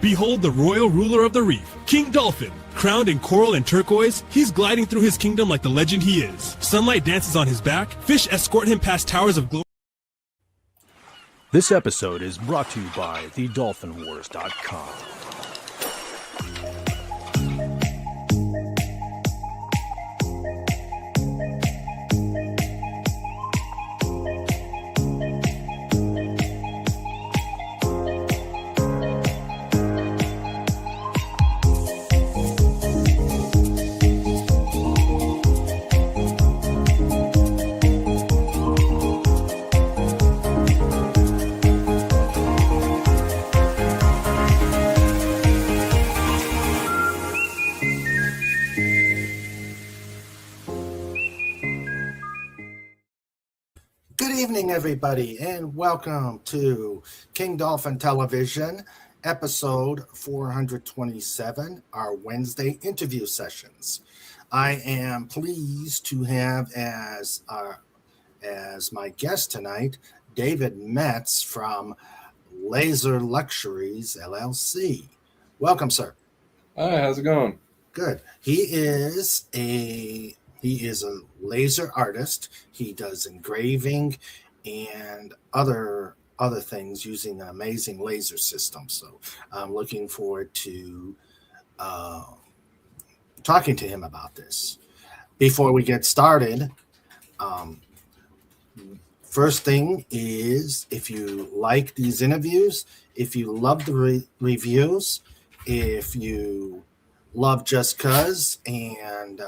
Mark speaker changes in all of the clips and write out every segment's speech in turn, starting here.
Speaker 1: Behold the royal ruler of the reef, King Dolphin. Crowned in coral and turquoise, he's gliding through his kingdom like the legend he is. Sunlight dances on his back, fish escort him past towers of glory.
Speaker 2: This episode is brought to you by thedolphinwars.com.
Speaker 3: Good evening, everybody, and welcome to King Dolphin Television, episode 427, our Wednesday interview sessions. I am pleased to have as my guest tonight, David METZ from Luxuries, LLC. Welcome, sir.
Speaker 4: Hi, how's it going?
Speaker 3: Good. He is a laser artist. He does engraving and other things using an amazing laser system. So I'm looking forward to talking to him about this. Before we get started, first thing is, if you like these interviews, if you love the reviews, if you love Just Cuz and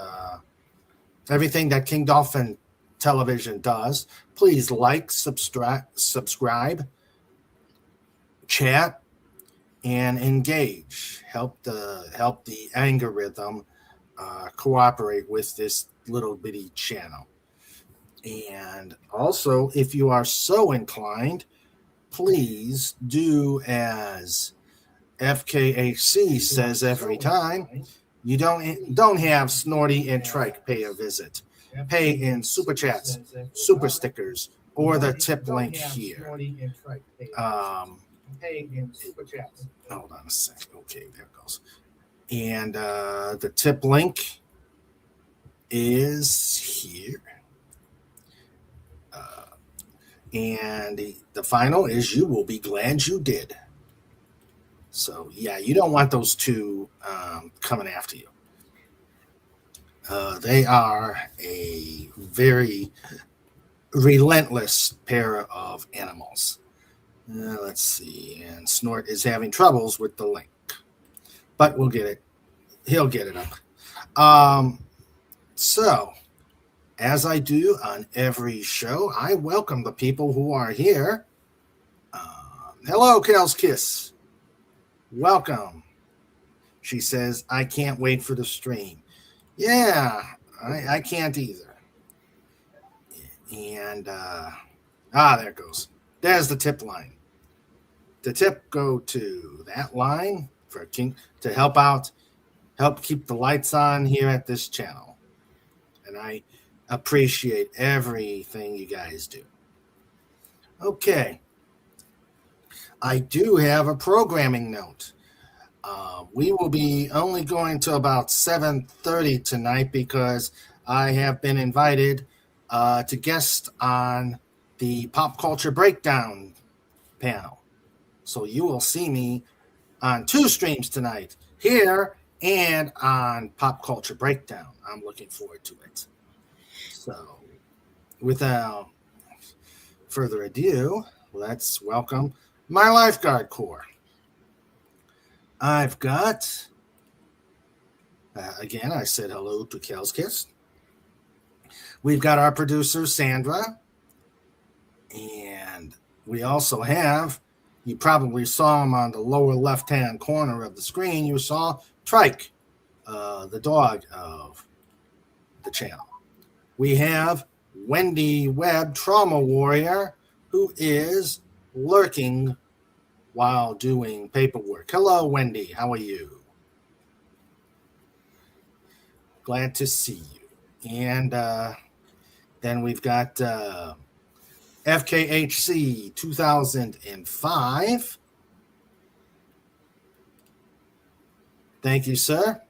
Speaker 3: everything that King Dolphin Television does, please like, subscribe, chat, and engage. Help the algorithm cooperate with this little bitty channel. And also, if you are so inclined, please do as FKHC says every time. You don't have Snorty and Trike pay a visit. Pay in super chats, super stickers, or the tip link here. Hold on a sec. Okay, there it goes. And the tip link is here. And the final is you will be glad you did. So, yeah, you don't want those two coming after you. They are a very relentless pair of animals. Let's see. And Snort is having troubles with the link. But we'll get it. He'll get it up. So, as I do on every show, I welcome the people who are here. Hello, Kel's Kiss. Welcome. She says, I can't wait for the stream. Yeah, I can't either. And, there it goes. There's the tip line. The tip go to that line for King to help keep the lights on here at this channel. And I appreciate everything you guys do. Okay. I do have a programming note. We will be only going to about 7:30 tonight because I have been invited to guest on the Pop Culture Breakdown panel. So you will see me on 2 streams tonight, here and on Pop Culture Breakdown. I'm looking forward to it. So without further ado, let's welcome my lifeguard corps. I've got, again, I said hello to Kel's Kiss. We've got our producer, Sandra. And we also have, you probably saw him on the lower left-hand corner of the screen, you saw Trike, the dog of the channel. We have Wendy Webb, Trauma Warrior, who is lurking while doing paperwork. Hello, Wendy. How are you? Glad to see you. And then we've got FKHC 2005. Thank you, sir.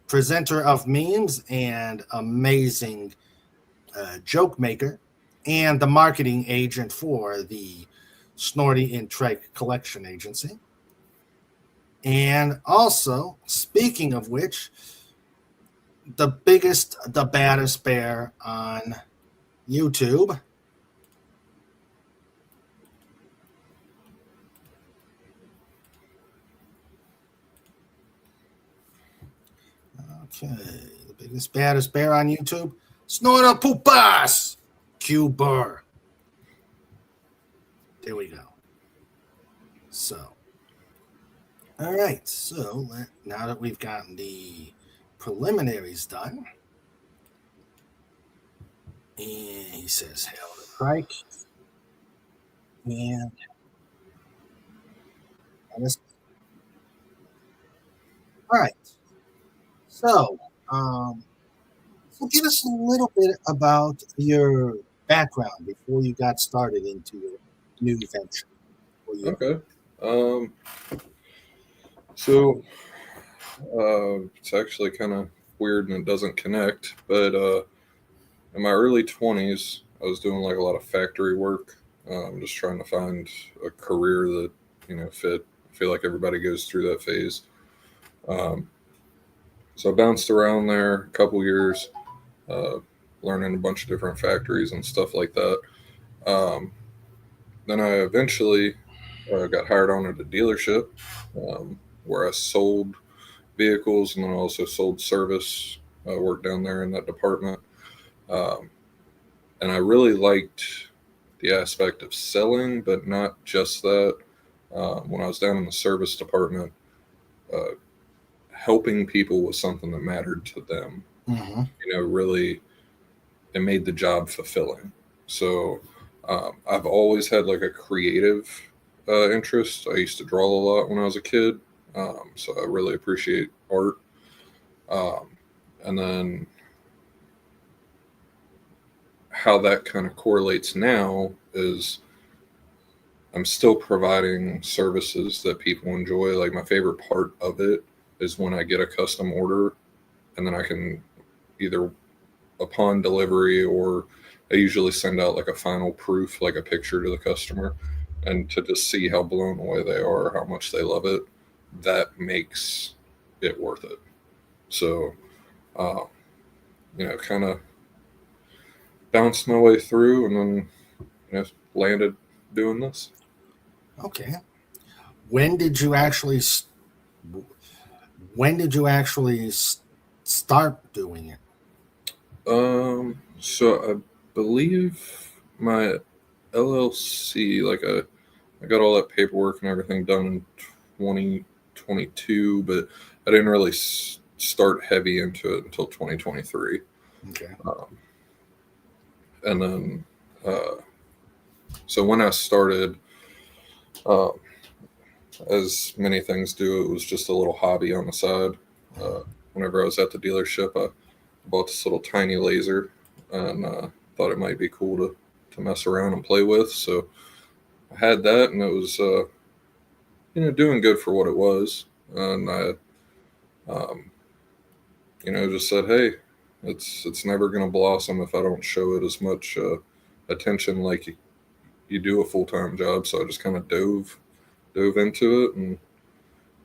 Speaker 3: Presenter of memes and amazing joke maker, and the marketing agent for the Snorty and Trike Collection Agency. And also, speaking of which, the biggest, the baddest bear on YouTube. Okay, the biggest, baddest bear on YouTube. Snorta Pupas! Cuber. There we go. So, all right. So, now that we've gotten the preliminaries done, and he says, hail to Trike. And this, all right. So, so give us a little bit about your background before you got started into your new venture.
Speaker 4: Okay. So it's actually kind of weird and it doesn't connect, but in my early 20s, I was doing like a lot of factory work. Just trying to find a career that, fit. I feel like everybody goes through that phase. So I bounced around there a couple years, learning a bunch of different factories and stuff like that. Then I eventually got hired on at a dealership where I sold vehicles and then also sold service. I worked down there in that department. And I really liked the aspect of selling, but not just that. When I was down in the service department, helping people was something that mattered to them.
Speaker 3: Mm-hmm.
Speaker 4: Really, it made the job fulfilling. So I've always had like a creative interest. I used to draw a lot when I was a kid, so I really appreciate art. And then how that kind of correlates now is I'm still providing services that people enjoy. Like my favorite part of it is when I get a custom order and then I can either upon delivery or I usually send out like a final proof, like a picture to the customer, and to just see how blown away they are, how much they love it, that makes it worth it. So, kind of bounced my way through and then landed doing this.
Speaker 3: Okay. When did you actually start doing it?
Speaker 4: So I believe my LLC, like I got all that paperwork and everything done in 2022, but I didn't really start heavy into it until 2023.
Speaker 3: Okay.
Speaker 4: And then, so when I started, as many things do, it was just a little hobby on the side. Whenever I was at the dealership, I bought this little tiny laser and thought it might be cool to mess around and play with. So I had that, and it was, doing good for what it was. And I, just said, hey, it's never going to blossom if I don't show it as much attention like you do a full-time job. So I just kind of dove into it and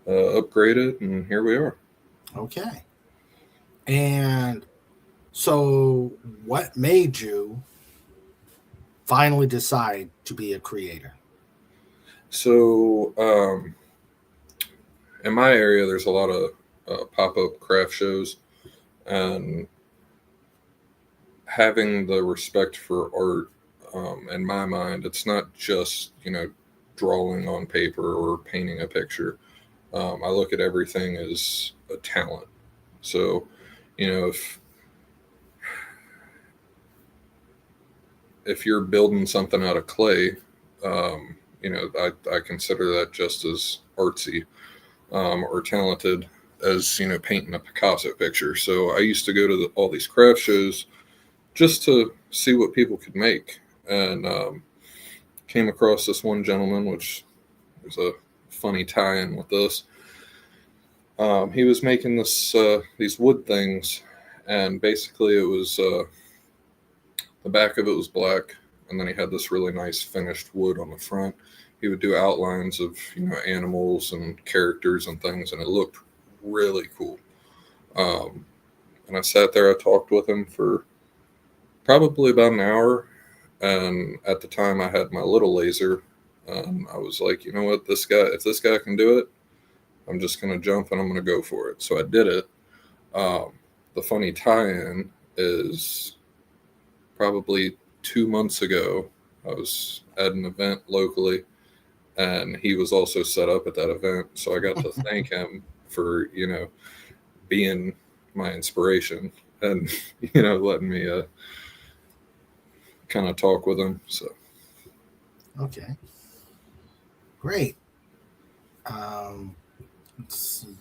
Speaker 4: upgraded, and here we are.
Speaker 3: Okay. And so what made you finally decide to be a creator?
Speaker 4: So in my area, there's a lot of pop-up craft shows, and having the respect for art, in my mind, it's not just, drawing on paper or painting a picture. I look at everything as a talent. So, if you're building something out of clay, I consider that just as artsy or talented as, painting a Picasso picture. So I used to go to all these craft shows just to see what people could make. And came across this one gentleman, which there's a funny tie-in with this. He was making these wood things, and basically it was the back of it was black, and then he had this really nice finished wood on the front. He would do outlines of animals and characters and things, and it looked really cool. And I sat there, I talked with him for probably about an hour, and at the time I had my little laser. I was like, you know what, if this guy can do it, I'm just going to jump and I'm going to go for it. So I did it. The funny tie-in is probably 2 months ago, I was at an event locally, and he was also set up at that event. So I got to thank him for, being my inspiration and, letting me kind of talk with him. So.
Speaker 3: Okay. Great. Let's see.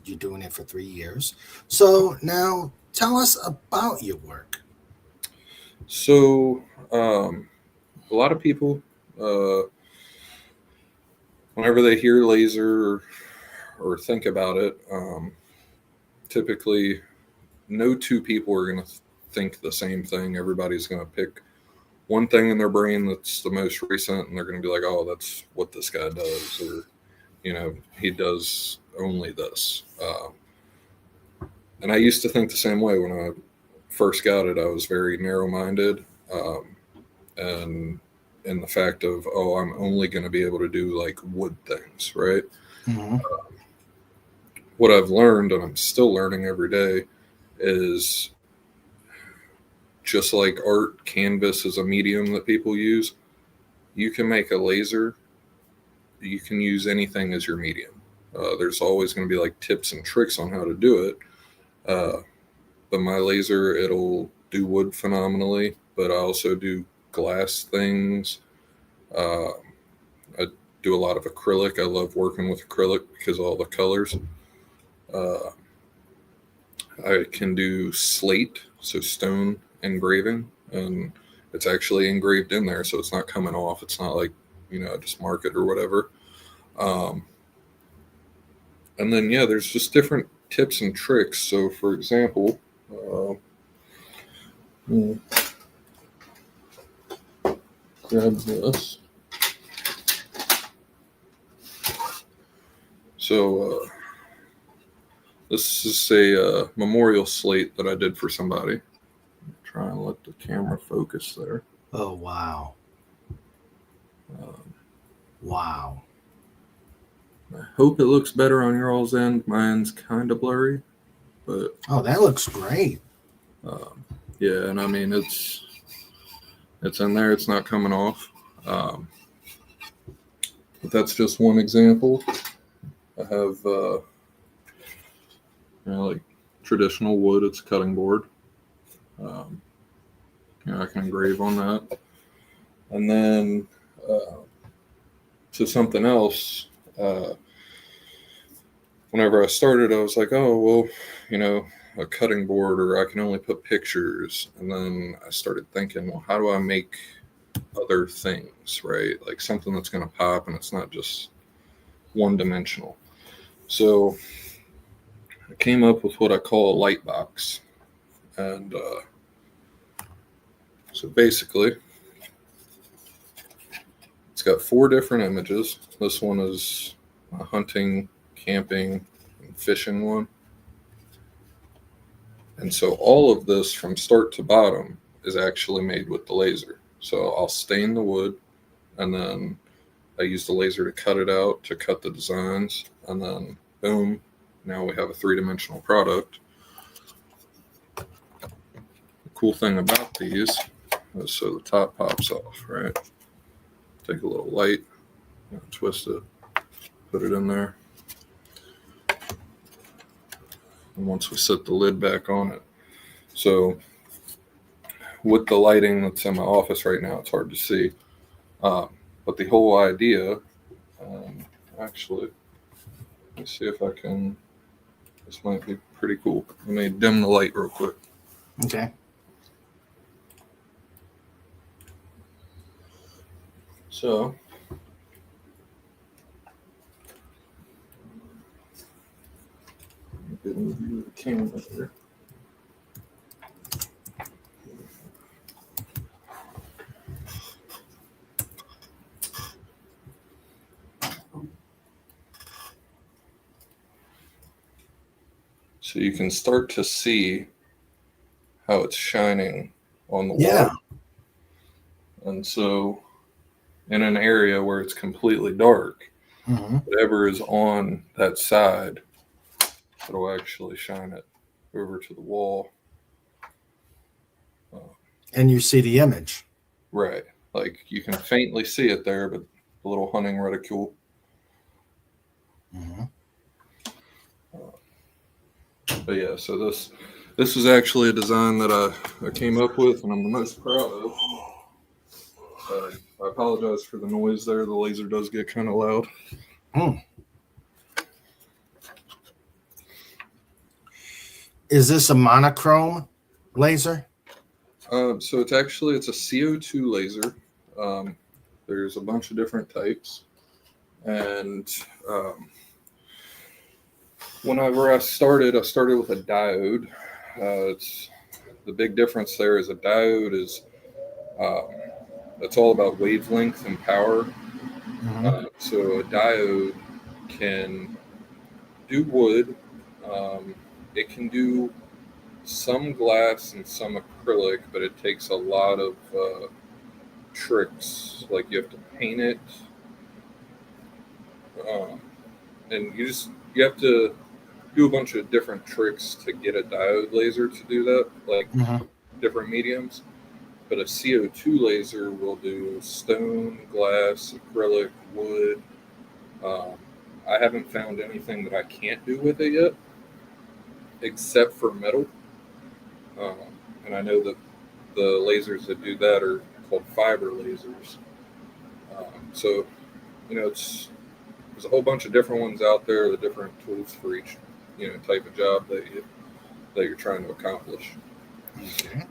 Speaker 3: You're doing it for 3 years. So now tell us about your work.
Speaker 4: So a lot of people, whenever they hear laser or think about it, typically no two people are going to think the same thing. Everybody's going to pick one thing in their brain that's the most recent, and they're going to be like, oh, that's what this guy does, or he does only this. And I used to think the same way. When I first got it, I was very narrow-minded, and in the fact of, oh, I'm only going to be able to do like wood things, right?
Speaker 3: Mm-hmm.
Speaker 4: What I've learned, and I'm still learning every day, is just like art, canvas is a medium that people use. You can make a laser. You can use anything as your medium. There's always going to be like tips and tricks on how to do it. But my laser, it'll do wood phenomenally, but I also do glass things. I do a lot of acrylic. I love working with acrylic because of all the colors. I can do slate, so stone engraving, and it's actually engraved in there, so it's not coming off. It's not like, I just mark it or whatever. And then, there's just different tips and tricks. So, for example, grab this. So, this is a memorial slate that I did for somebody. Try and let the camera focus there.
Speaker 3: Oh, wow. Wow.
Speaker 4: I hope it looks better on your all's end. Mine's kind of blurry, but
Speaker 3: Oh, that looks great.
Speaker 4: yeah, and I mean it's in there. It's not coming off. But that's just one example. I have like traditional wood. It's a cutting board. I can engrave on that, and then to something else. Whenever I started, I was like, oh, well, a cutting board, or I can only put pictures. And then I started thinking, well, how do I make other things, right? Like something that's going to pop and it's not just one dimensional. So I came up with what I call a light box. And so basically, it's got 4 different images. This one is a hunting, camping, and fishing one. And so all of this from start to bottom is actually made with the laser. So I'll stain the wood, and then I use the laser to cut it out, to cut the designs, and then boom, now we have a 3-dimensional product. The cool thing about these is so the top pops off, right? Take a little light, twist it, put it in there. And once we set the lid back on it. So with the lighting that's in my office right now, it's hard to see. But the whole idea, actually, let's see if I can, this might be pretty cool. Let me dim the light real quick.
Speaker 3: Okay.
Speaker 4: So Didn't view the camera here. So you can start to see how it's shining on the
Speaker 3: Yeah.
Speaker 4: wall. And so in an area where it's completely dark, whatever is on that side, it'll actually shine it over to the wall.
Speaker 3: And you see the image.
Speaker 4: Right. Like you can faintly see it there, but the little hunting reticule. But yeah, so this is actually a design that I came up with and I'm the most proud of. I apologize for the noise there. The laser does get kind of loud.
Speaker 3: Is this a monochrome laser?
Speaker 4: So it's a CO2 laser. There's a bunch of different types. And whenever I started with a diode. The big difference there is a diode is it's all about wavelength and power. So a diode can do wood. It can do some glass and some acrylic, but it takes a lot of tricks. Like you have to paint it, and you have to do a bunch of different tricks to get a diode laser to do that, like different mediums. But a CO2 laser will do stone, glass, acrylic, wood. I haven't found anything that I can't do with it yet, except for metal. And I know that the lasers that do that are called fiber lasers. So, there's a whole bunch of different ones out there, the different tools for each, type of job that you're trying to accomplish.
Speaker 3: Okay.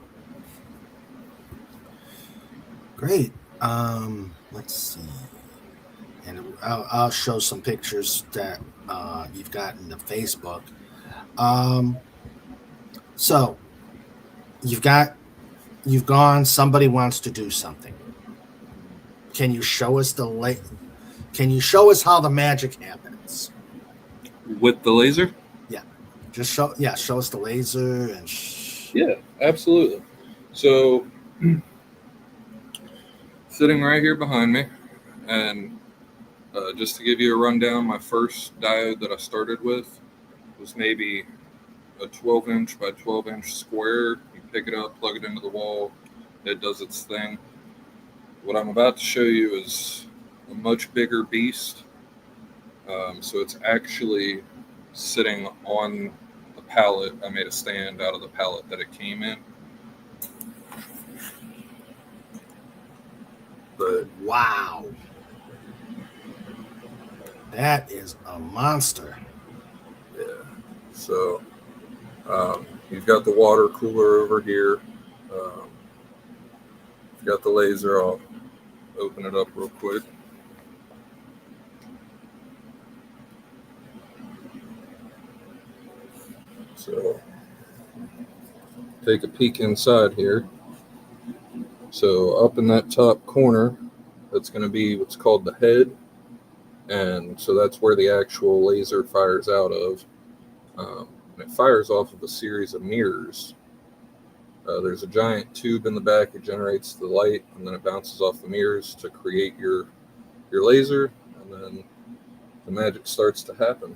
Speaker 3: Great. Let's see. And I'll show some pictures that you've got in the Facebook. So you've gone, somebody wants to do something. Can you show us Can you show us how the magic happens?
Speaker 4: With the laser?
Speaker 3: Yeah. Just show us the laser and
Speaker 4: yeah, absolutely. So sitting right here behind me, and just to give you a rundown, my first diode that I started with was maybe a 12-inch by 12-inch square. You pick it up, plug it into the wall, it does its thing. What I'm about to show you is a much bigger beast. So it's actually sitting on the pallet. I made a stand out of the pallet that it came in. But
Speaker 3: wow. That is a monster.
Speaker 4: yeah. So you've got the water cooler over here. You've got the laser. I'll open it up real quick. So take a peek inside here. So up in that top corner, that's going to be what's called the head. And so that's where the actual laser fires out of. And it fires off of a series of mirrors. There's a giant tube in the back. It generates the light, and then it bounces off the mirrors to create your laser. And then the magic starts to happen.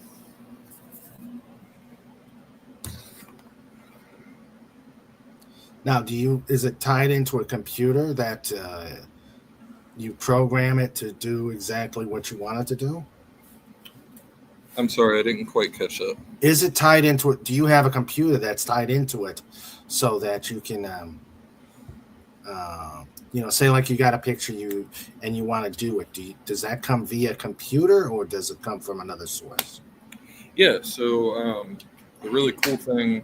Speaker 3: Now, is it tied into a computer that you program it to do exactly what you want it to do?
Speaker 4: I'm sorry, I didn't quite catch that.
Speaker 3: Is it tied into it? Do you have a computer that's tied into it so that you can, say like you got a picture and you want to do it? Does that come via computer or does it come from another source?
Speaker 4: Yeah, so the really cool thing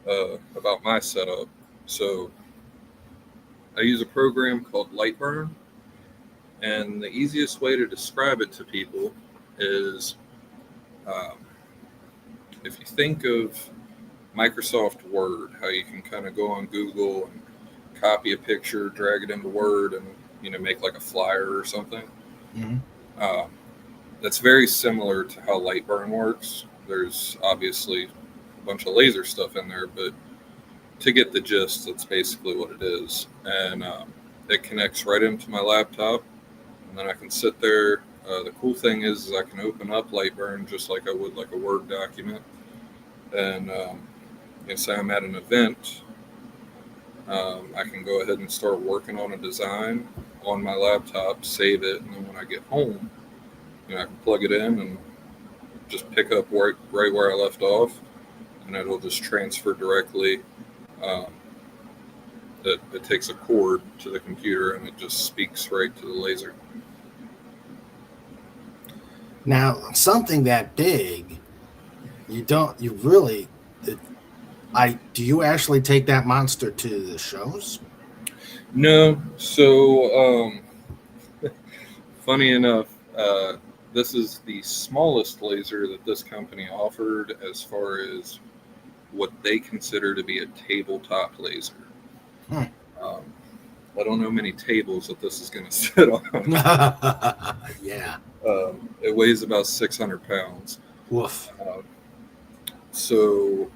Speaker 4: about my setup, so I use a program called Lightburn, and the easiest way to describe it to people is if you think of Microsoft Word, how you can kind of go on Google and copy a picture, drag it into Word, and make like a flyer or something.
Speaker 3: Mm-hmm.
Speaker 4: That's very similar to how Lightburn works. There's obviously a bunch of laser stuff in there, but to get the gist, that's basically what it is. And it connects right into my laptop, and then I can sit there. The cool thing is I can open up Lightburn just like I would like a Word document. And say I'm at an event, I can go ahead and start working on a design on my laptop, save it, and then when I get home, I can plug it in and just pick up right where I left off, and it'll just transfer directly. It takes a cord to the computer, and it just speaks right to the laser.
Speaker 3: Now, something that big, do you actually take that monster to the shows?
Speaker 4: No. So, funny enough, this is the smallest laser that this company offered as far as what they consider to be a tabletop laser. I don't know many tables that this is going to sit on.
Speaker 3: Yeah.
Speaker 4: It weighs about 600 pounds.
Speaker 3: Woof.
Speaker 4: So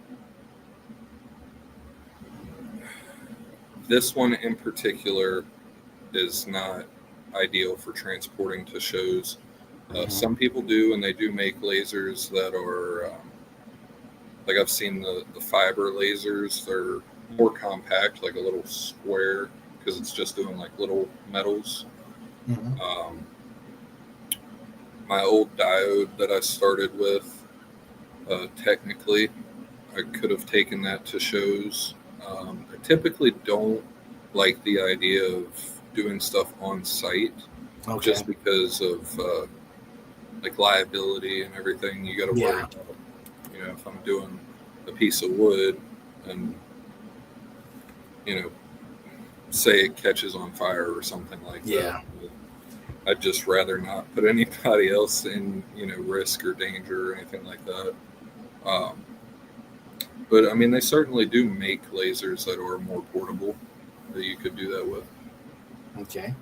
Speaker 4: this one in particular is not ideal for transporting to shows. Some people do, and they do make lasers that are like I've seen the fiber lasers. They're more compact, like a little square, because it's just doing like little metals.
Speaker 3: Mm-hmm.
Speaker 4: My old diode that I started with, technically, I could have taken that to shows. I typically don't like the idea of doing stuff on site, just because of like liability and everything. You got to worry about, if I'm doing a piece of wood and say it catches on fire or something like that. I'd just rather not put anybody else in risk or danger or anything like that. But I mean, they certainly do make lasers that are more portable that you could do that with.
Speaker 3: Okay.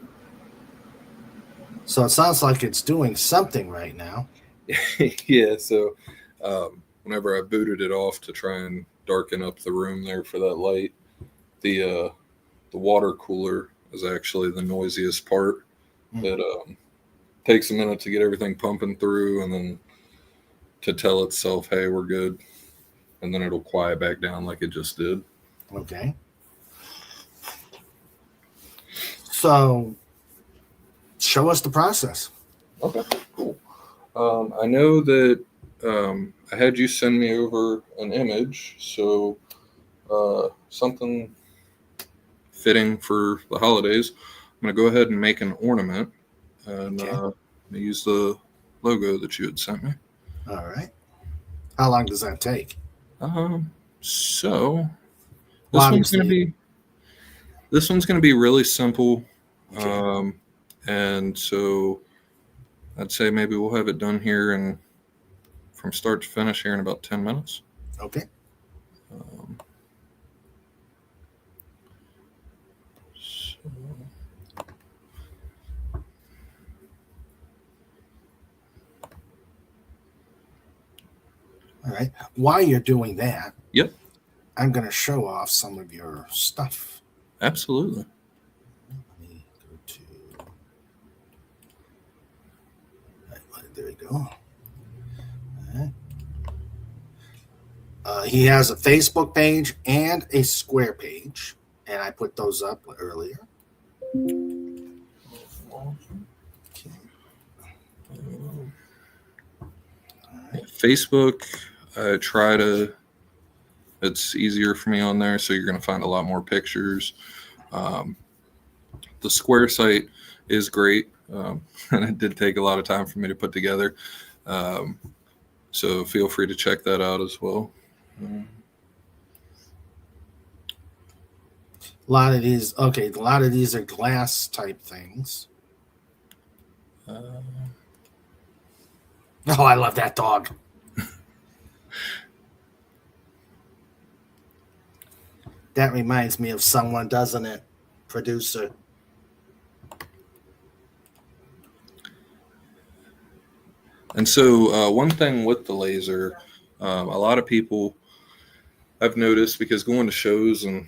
Speaker 3: So it sounds like it's doing something right now.
Speaker 4: Yeah. So whenever I booted it off to try and darken up the room there for that light, the water cooler is actually the noisiest part. It takes a minute to get everything pumping through, and then to tell itself, "Hey, we're good," and then it'll quiet back down like it just did.
Speaker 3: Okay. So, show us the process.
Speaker 4: Okay, cool. I know that I had you send me over an image, so something fitting for the holidays. I'm going to go ahead and make an ornament, and use the logo that you had sent me.
Speaker 3: All right. How long does that take?
Speaker 4: So this one's going to be really simple.
Speaker 3: Okay.
Speaker 4: And so I'd say maybe we'll have it done here and from start to finish here in about 10 minutes.
Speaker 3: Okay. All right. While you're doing that,
Speaker 4: Yep.
Speaker 3: I'm going to show off some of your stuff.
Speaker 4: Absolutely.
Speaker 3: Let me go to. There we go. All right. He has a Facebook page and a Square page, and I put those up earlier. Okay.
Speaker 4: Right. Facebook, I try to. It's easier for me on there, so you're going to find a lot more pictures. The Square site is great, and it did take a lot of time for me to put together. So feel free to check that out as well.
Speaker 3: A lot of these are glass type things. Oh, I love that dog. That reminds me of someone, doesn't it, producer?
Speaker 4: And so one thing with the laser, a lot of people I've noticed, because going to shows and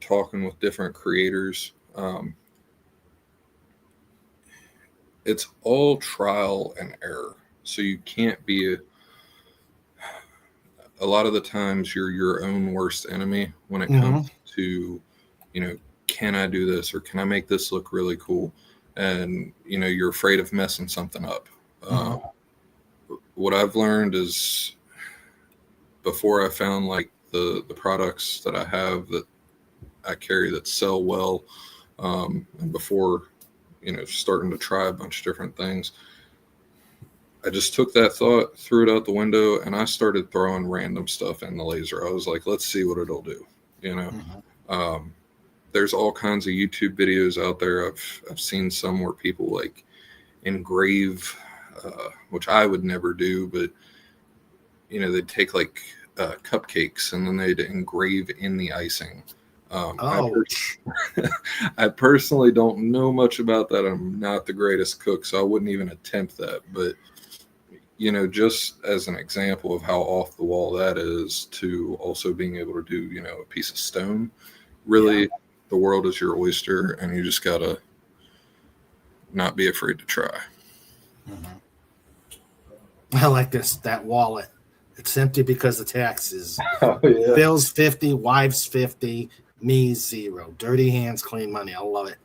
Speaker 4: talking with different creators, it's all trial and error. So you can't be a lot of the times you're your own worst enemy when it comes to, can I do this, or can I make this look really cool? And, you're afraid of messing something up. What I've learned is, before I found like the products that I have that I carry that sell well, and before, starting to try a bunch of different things, I just took that thought, threw it out the window, and I started throwing random stuff in the laser. I was like, let's see what it'll do. There's all kinds of YouTube videos out there. I've seen some where people like engrave, which I would never do, but they'd take like cupcakes and then they'd engrave in the icing. I personally don't know much about that. I'm not the greatest cook, so I wouldn't even attempt that. But just as an example of how off the wall that is, to also being able to do a piece of stone. Really, the world is your oyster, and you just gotta not be afraid to try.
Speaker 3: I like that wallet. It's empty because of taxes. Bill's 50, wife's 50, me 0. Dirty hands, clean money. I love it.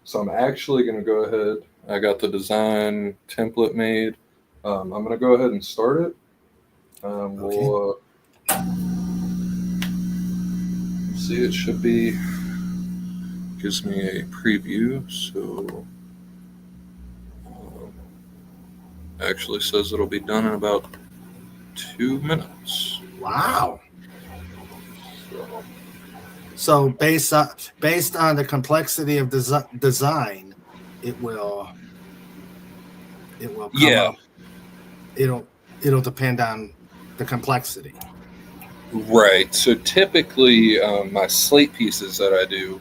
Speaker 4: So I'm actually going to go ahead. I got the design template made. I'm going to go ahead and start it. We'll see. It should be, gives me a preview. So actually says it'll be done in about 2 minutes.
Speaker 3: Wow. So based on the complexity of design, it will come up. It'll depend on the complexity.
Speaker 4: Right. So typically, my slate pieces that I do,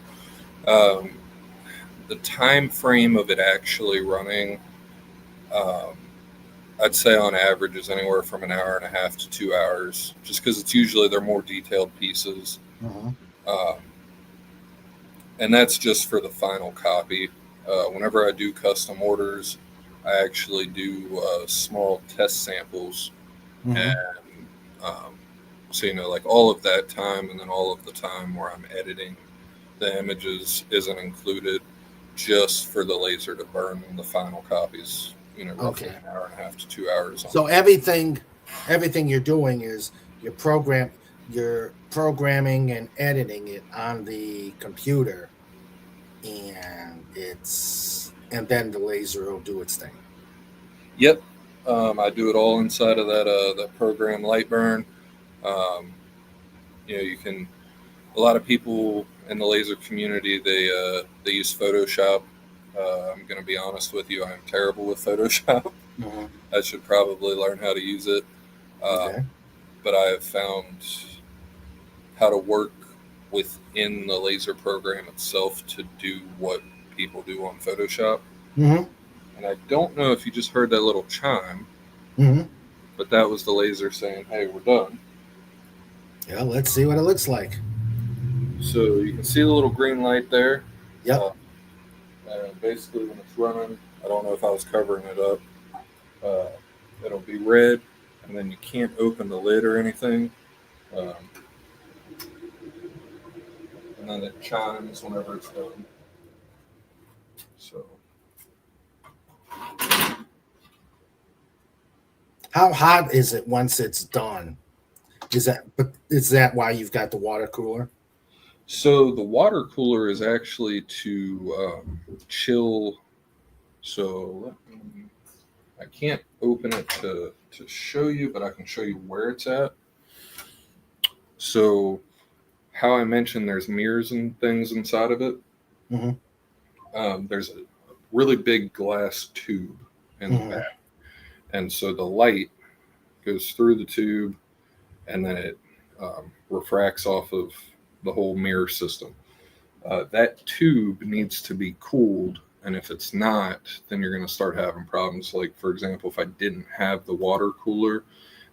Speaker 4: the time frame of it actually running, I'd say on average is anywhere from an hour and a half to 2 hours, just because it's usually they're more detailed pieces. And that's just for the final copy. Whenever I do custom orders, I actually do small test samples. And so, like all of that time and then all of the time where I'm editing the images isn't included, just for the laser to burn the final copies, roughly an hour and a half to 2 hours.
Speaker 3: So everything you're doing is you're programming and editing it on the computer, and then the laser will do its thing.
Speaker 4: Yep. I do it all inside of that program, Lightburn. You can. A lot of people in the laser community, they use Photoshop. I'm going to be honest with you, I'm terrible with Photoshop. I should probably learn how to use it. But I have found how to work within the laser program itself to do what people do on Photoshop. And I don't know if you just heard that little chime, but that was the laser saying, hey, we're done.
Speaker 3: Yeah, let's see what it looks like.
Speaker 4: So you can see the little green light there.
Speaker 3: Yep.
Speaker 4: And basically when it's running, I don't know if I was covering it up, it'll be red, and then you can't open the lid or anything. And then it chimes whenever it's done. So
Speaker 3: how hot is it once it's done? Is that why you've got the water cooler?
Speaker 4: So the water cooler is actually to chill. So I can't open it to show you, but I can show you where it's at. So how I mentioned there's mirrors and things inside of it. There's a really big glass tube in the back. And so the light goes through the tube, and then it refracts off of the whole mirror system. That tube needs to be cooled, and if it's not, then you're going to start having problems. Like, for example, if I didn't have the water cooler,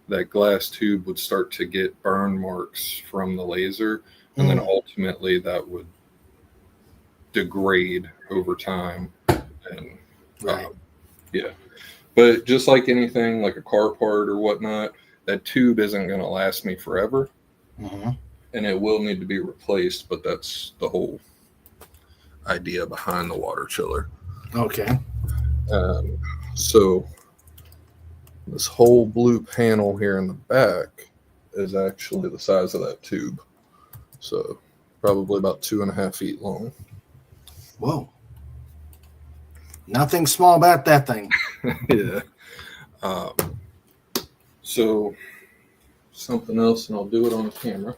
Speaker 4: that glass tube would start to get burn marks from the laser, and then ultimately that would degrade over time. And
Speaker 3: Right.
Speaker 4: yeah, but just like anything, like a car part or whatnot, that tube isn't going to last me forever, and it will need to be replaced. But that's the whole idea behind the water chiller.
Speaker 3: Okay.
Speaker 4: So this whole blue panel here in the back is actually the size of that tube. So probably about 2.5 feet long.
Speaker 3: Whoa. Nothing small about that thing.
Speaker 4: Yeah. So something else, and I'll do it on camera.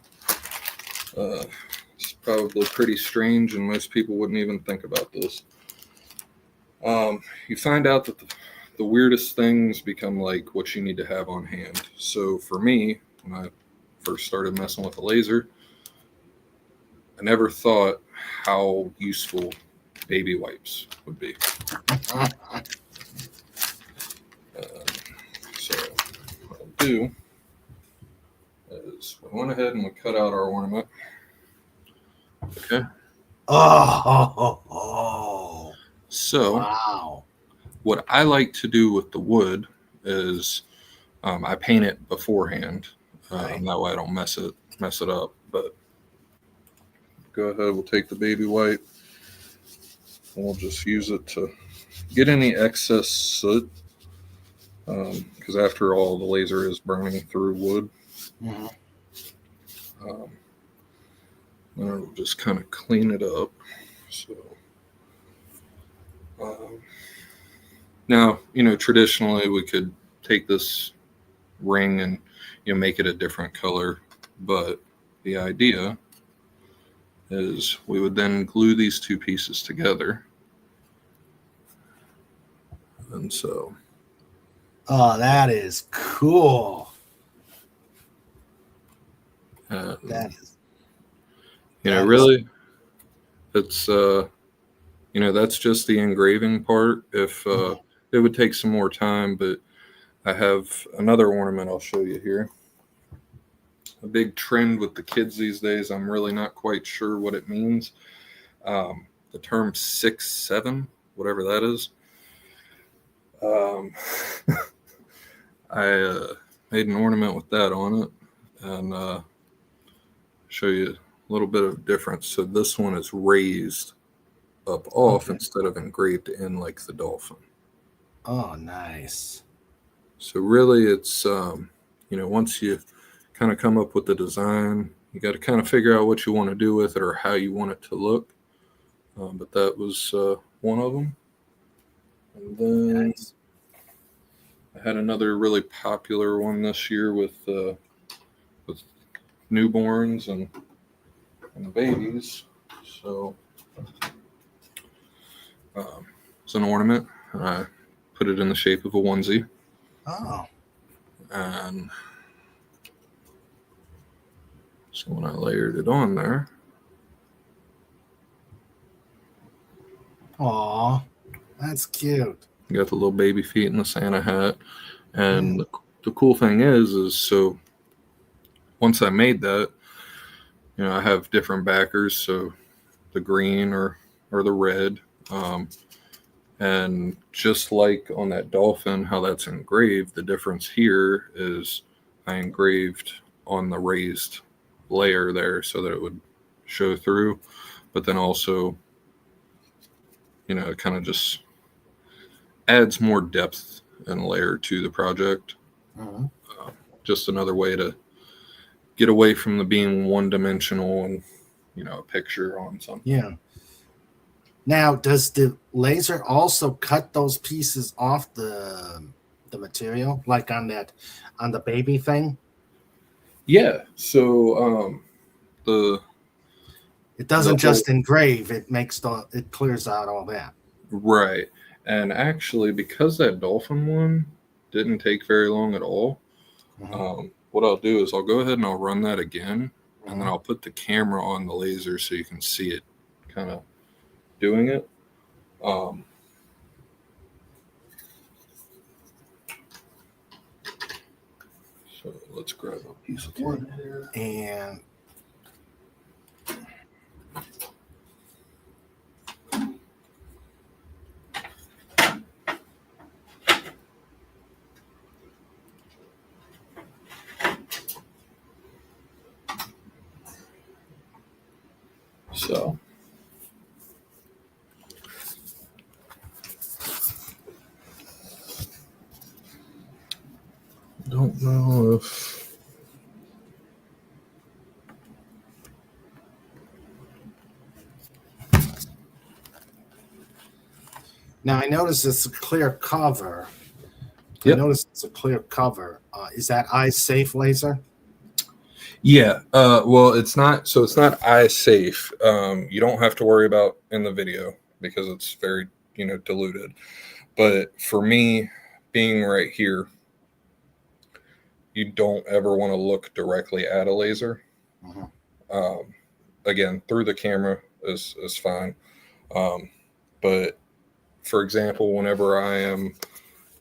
Speaker 4: It's probably pretty strange, and most people wouldn't even think about this. You find out that the weirdest things become like what you need to have on hand. So for me, when I first started messing with the laser, I never thought how useful baby wipes would be. So what I'll do is we went ahead and we cut out our ornament. Okay.
Speaker 3: Oh.
Speaker 4: So
Speaker 3: Wow.
Speaker 4: what I like to do with the wood is I paint it beforehand.
Speaker 3: Right.
Speaker 4: That way I don't mess it up. But go ahead, we'll take the baby wipe. We'll just use it to get any excess soot. Because after all, the laser is burning through wood. Then it'll just kind of clean it up. So now, traditionally we could take this ring and make it a different color, but the idea is we would then glue these two pieces together. And so
Speaker 3: that is cool. That is
Speaker 4: really it's that's just the engraving part. If it would take some more time, but I have another ornament I'll show you here. A big trend with the kids these days, I'm really not quite sure what it means. The term 6-7, whatever that is. I made an ornament with that on it, and show you a little bit of difference. So this one is raised up off instead of engraved in like the Dolphin.
Speaker 3: Oh, nice.
Speaker 4: So really it's once you kind of come up with the design, you got to kind of figure out what you want to do with it or how you want it to look. But that was one of them. And then
Speaker 3: Nice.
Speaker 4: I had another really popular one this year with newborns and the babies. So it's an ornament. I put it in the shape of a onesie.
Speaker 3: Oh.
Speaker 4: And so when I layered it on there,
Speaker 3: Aw, that's cute.
Speaker 4: you got the little baby feet and the Santa hat. And the cool thing is so once I made that, I have different backers, so the green or the red. And just like on that Dolphin, how that's engraved, the difference here is I engraved on the raised layer there so that it would show through. But then also, it kind of just adds more depth and layer to the project. Just another way to get away from the being one-dimensional and a picture on something.
Speaker 3: Yeah. Now, does the laser also cut those pieces off the material, like on the baby thing?
Speaker 4: Yeah. So
Speaker 3: It doesn't just engrave; it clears out all that.
Speaker 4: Right. And actually, because that Dolphin one didn't take very long at all, what I'll do is I'll go ahead and I'll run that again, and then I'll put the camera on the laser so you can see it kind of doing it. So let's grab a piece of wood here.
Speaker 3: And
Speaker 4: so don't know if
Speaker 3: now I notice it's a clear cover.
Speaker 4: Yep.
Speaker 3: I notice it's a clear cover. Is that eye safe laser?
Speaker 4: yeah, well, it's not. So it's not eye safe. You don't have to worry about in the video because it's very, diluted. But for me, being right here, you don't ever want to look directly at a laser. Again, through the camera is fine. But for example, whenever I am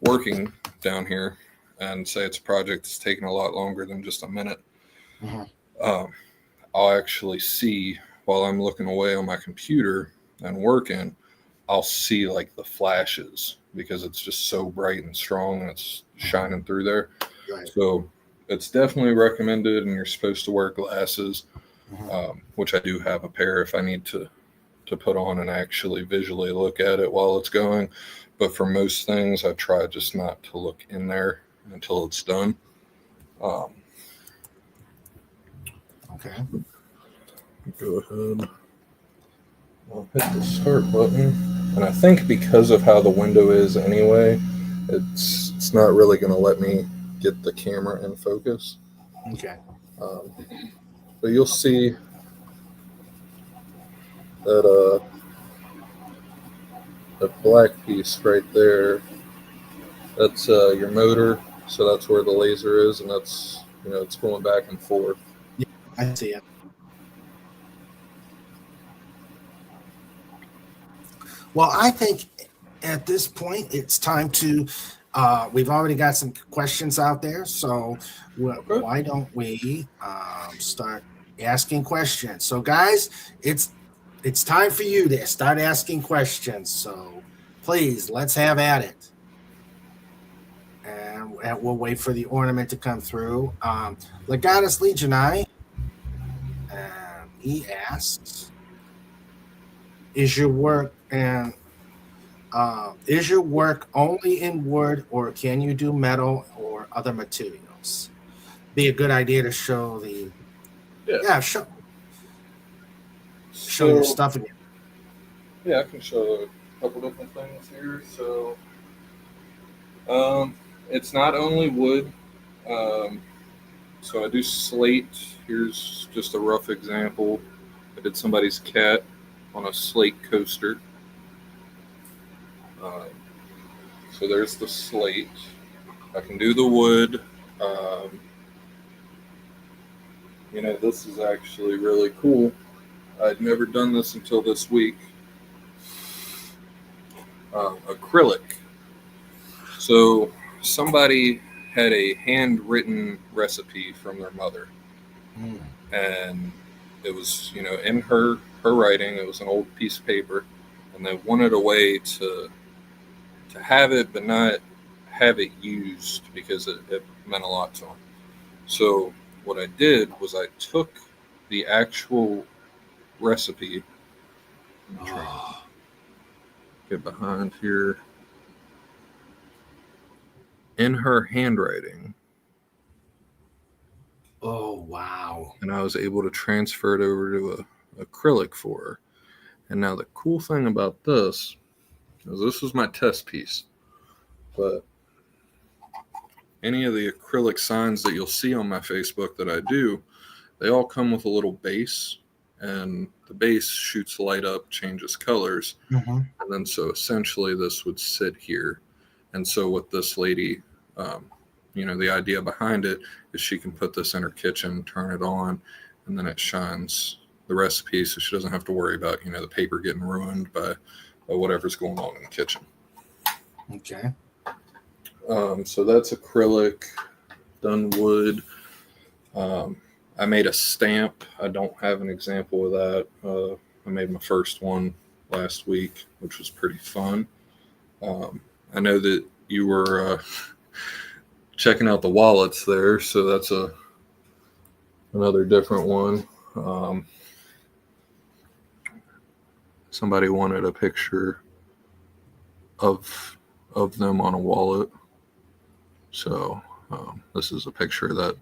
Speaker 4: working down here and say it's a project that's taking a lot longer than just a minute, I'll actually see while I'm looking away on my computer and working, I'll see like the flashes because it's just so bright and strong and it's shining through there.
Speaker 3: Right.
Speaker 4: So it's definitely recommended, and you're supposed to wear glasses, which I do have a pair if I need to put on and actually visually look at it while it's going. But for most things, I try just not to look in there until it's done.
Speaker 3: Okay.
Speaker 4: Go ahead. I'll hit the start button. And I think because of how the window is anyway, it's not really going to let me get the camera in focus.
Speaker 3: Okay.
Speaker 4: But you'll see that that black piece right there, that's your motor. So that's where the laser is, and that's, it's going back and forth.
Speaker 3: Yeah, I see it. Well, I think at this point it's time to. We've already got some questions out there, so why don't we start asking questions? So, guys, it's time for you to start asking questions. So, please, let's have at it. And we'll wait for the ornament to come through. Legatus Legionai, he asks, is your work only in wood, or can you do metal or other materials? Be a good idea to show the show your stuff again.
Speaker 4: Yeah, I can show a couple different things here. So it's not only wood. So I do slate. Here's just a rough example. I did somebody's cat on a slate coaster. So there's the slate. I can do the wood. This is actually really cool. I'd never done this until this week. Acrylic. So somebody had a handwritten recipe from their mother. And it was, in her writing. It was an old piece of paper. And they wanted a way to have it, but not have it used because it meant a lot to them. So what I did was I took the actual recipe. Let me try to get behind here. In her handwriting.
Speaker 3: Oh, wow.
Speaker 4: And I was able to transfer it over to a acrylic for her. And now the cool thing about this is this was my test piece. But any of the acrylic signs that you'll see on my Facebook that I do, they all come with a little base. And the base shoots light up, changes colors. And then so essentially this would sit here. And so what this lady, the idea behind it is she can put this in her kitchen, turn it on, and then it shines the recipe, so she doesn't have to worry about, the paper getting ruined by whatever's going on in the kitchen.
Speaker 3: Okay.
Speaker 4: So that's acrylic, done wood. I made a stamp. I don't have an example of that. I made my first one last week, which was pretty fun. I know that you were checking out the wallets there, so that's another different one. Somebody wanted a picture of them on a wallet, so this is a picture of that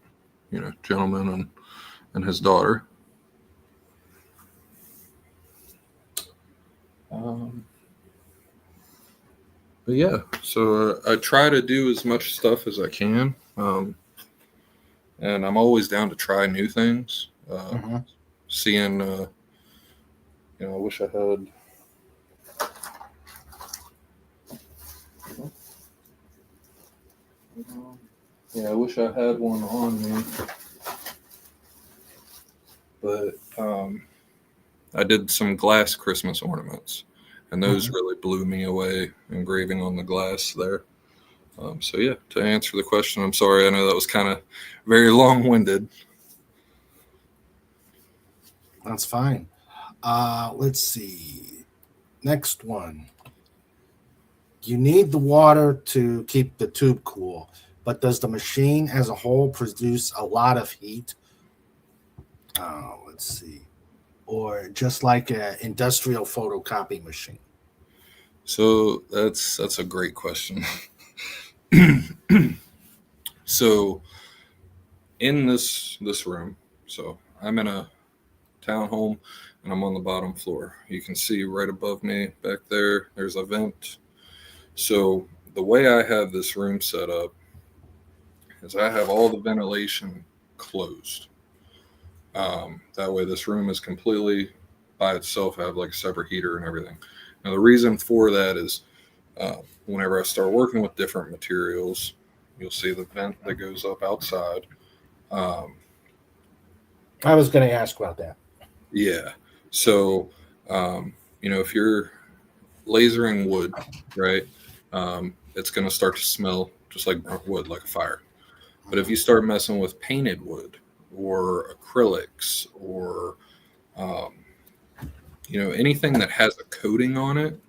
Speaker 4: gentleman and his daughter. But yeah, so I try to do as much stuff as I can, and I'm always down to try new things. Seeing, I wish I had. Yeah, I wish I had one on me, but I did some glass Christmas ornaments, and those really blew me away, engraving on the glass there. So yeah, to answer the question, I'm sorry, I know that was kind of very long-winded.
Speaker 3: That's fine. Let's see. Next one. You need the water to keep the tube cool, but does the machine as a whole produce a lot of heat? Let's see. Or just like an industrial photocopy machine?
Speaker 4: So that's a great question. So in this room, so I'm in a townhome and I'm on the bottom floor. You can see right above me back there, there's a vent. So the way I have this room set up is I have all the ventilation closed. That way this room is completely by itself. I have like a separate heater and everything. Now the reason for that is whenever I start working with different materials, you'll see the vent that goes up outside.
Speaker 3: I was going to ask about that.
Speaker 4: Yeah. So, if you're lasering wood, right, it's going to start to smell just like burnt wood, like a fire. But if you start messing with painted wood or acrylics or, anything that has a coating on it,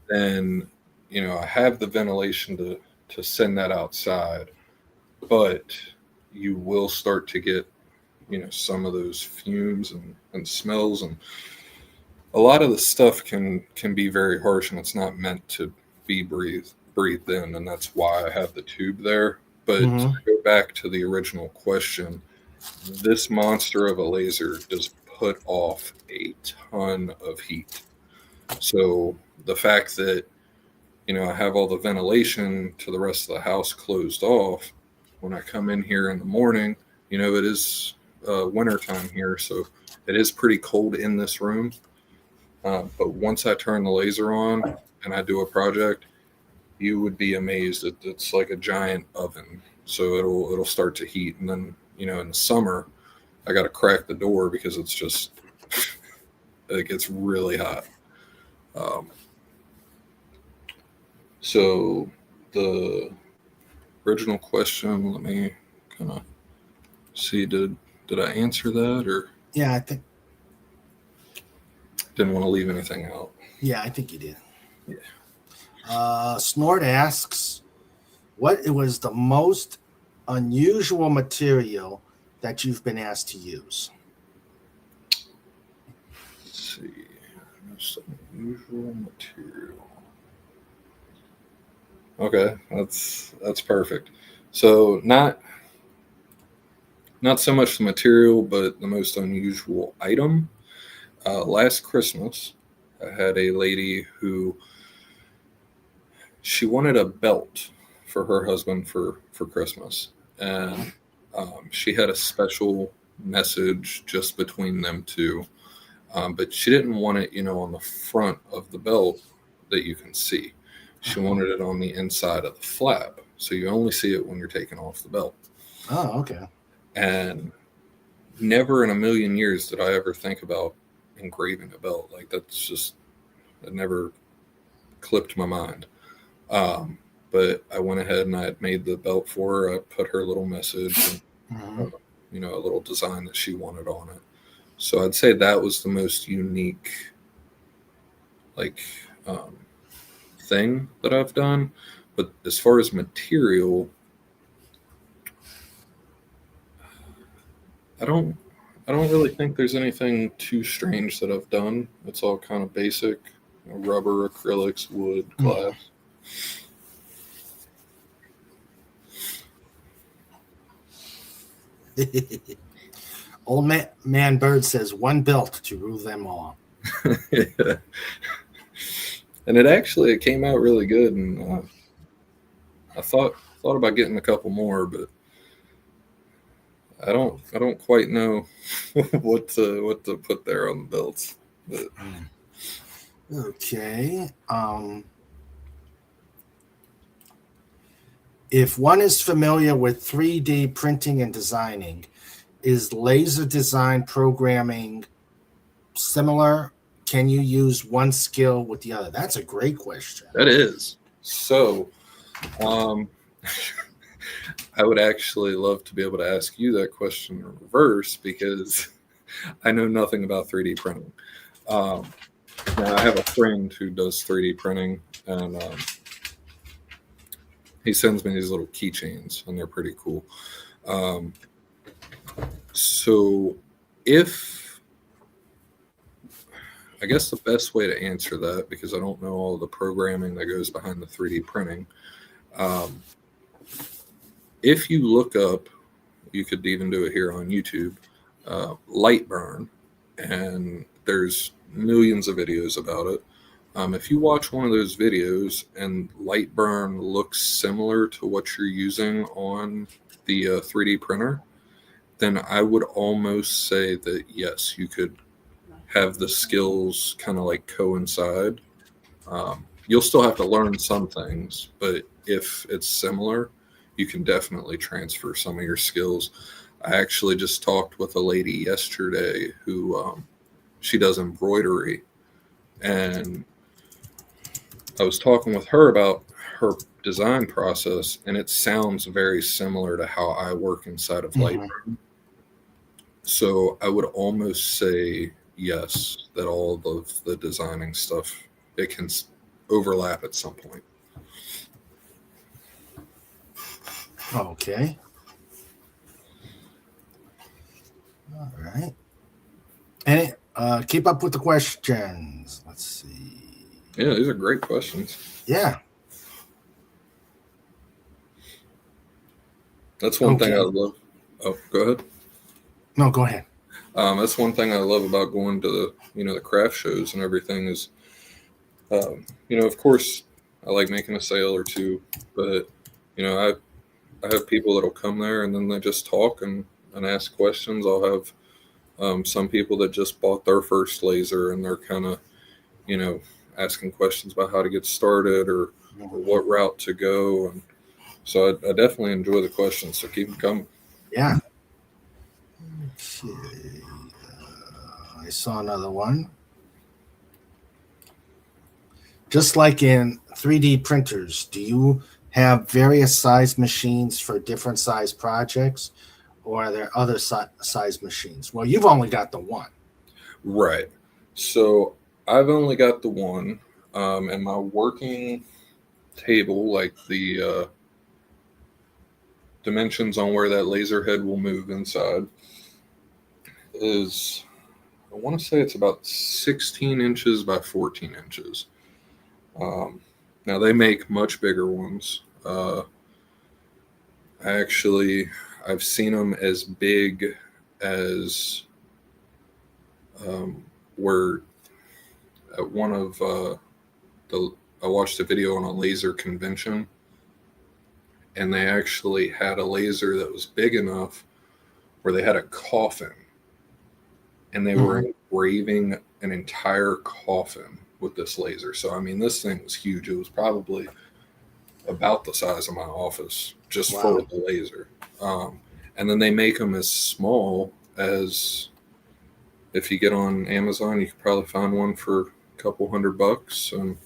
Speaker 4: then, I have the ventilation to send that outside, but you will start to get, some of those fumes and smells, and a lot of the stuff can be very harsh, and it's not meant to be breathed in, and that's why I have the tube there. But to go back to the original question, this monster of a laser does put off a ton of heat. So the fact that I have all the ventilation to the rest of the house closed off, when I come in here in the morning, it is winter time here, so it is pretty cold in this room. But once I turn the laser on and I do a project, you would be amazed. It's like a giant oven. So it'll start to heat. And then, in the summer, I got to crack the door because it's just, it gets really hot. So the original question, let me kind of see, did I answer that, or?
Speaker 3: Yeah, I think.
Speaker 4: Didn't want to leave anything out.
Speaker 3: Yeah, I think you did.
Speaker 4: Yeah.
Speaker 3: Snort asks, what was the most unusual material that you've been asked to use?
Speaker 4: Let's see. Most unusual material. Okay, that's perfect. So not so much the material, but the most unusual item. Last Christmas, I had a lady who she wanted a belt for her husband for Christmas, and she had a special message just between them two, but she didn't want it, on the front of the belt that you can see. She wanted it on the inside of the flap, so you only see it when you're taking off the belt.
Speaker 3: Oh, okay.
Speaker 4: And never in a million years did I ever think about engraving a belt. Like, that's just, it never clipped my mind. But I went ahead and I had made the belt for her. I put her little message and, you know, a little design that she wanted on it. So I'd say that was the most unique, like, thing that I've done. But as far as material, I don't really think there's anything too strange that I've done. It's all kind of basic, you know, rubber, acrylics, wood, glass.
Speaker 3: Old man Bird says 1 belt to rule them all.
Speaker 4: Yeah. And it came out really good, and I thought about getting a couple more, but I don't quite know what to put there on the belts. But
Speaker 3: Okay. If one is familiar with 3D printing and designing, is laser design programming similar? Can you use one skill with the other? That's a great question.
Speaker 4: that is. So, I would actually love to be able to ask you that question in reverse, because I know nothing about 3D printing. Now I have a friend who does 3D printing, and he sends me these little keychains, and they're pretty cool. So I guess the best way to answer that, because I don't know all the programming that goes behind the 3D printing, if you look up, you could even do it here on YouTube, light burn, and there's millions of videos about it. If you watch one of those videos and light burn looks similar to what you're using on the 3D printer, then I would almost say that yes, you could have the skills kind of like coincide. You'll still have to learn some things, but if it's similar, you can definitely transfer some of your skills. I actually just talked with a lady yesterday who she does embroidery, and I was talking with her about her design process, and it sounds very similar to how I work inside of Lightroom. So I would almost say yes, that all of the designing stuff, it can overlap at some point.
Speaker 3: Okay. All right. And keep up with the questions. Let's see.
Speaker 4: Yeah, these are great questions.
Speaker 3: Yeah.
Speaker 4: That's one thing I love. Oh, go ahead.
Speaker 3: No, go ahead.
Speaker 4: That's one thing I love about going to the craft shows and everything is, of course, I like making a sale or two, but I have people that'll come there and then they just talk and ask questions. I'll have some people that just bought their first laser and they're kind of, asking questions about how to get started or what route to go. And so I definitely enjoy the questions. So keep them coming.
Speaker 3: Yeah. Okay. I saw another one. Just like in 3D printers, do you have various size machines for different size projects, or are there other size machines? Well, you've only got the one.
Speaker 4: Right. So I've only got the one, and my working table, like the dimensions on where that laser head will move inside, is, I want to say it's about 16 inches by 14 inches. Now they make much bigger ones. I've seen them as big as where at one of I watched a video on a laser convention, and they actually had a laser that was big enough where they had a coffin, and they were engraving an entire coffin with this laser. So I mean, this thing was huge. It was probably about the size of my office just
Speaker 3: Wow.
Speaker 4: for the laser. And then they make them as small as, if you get on Amazon, you could probably find one for a couple $100. And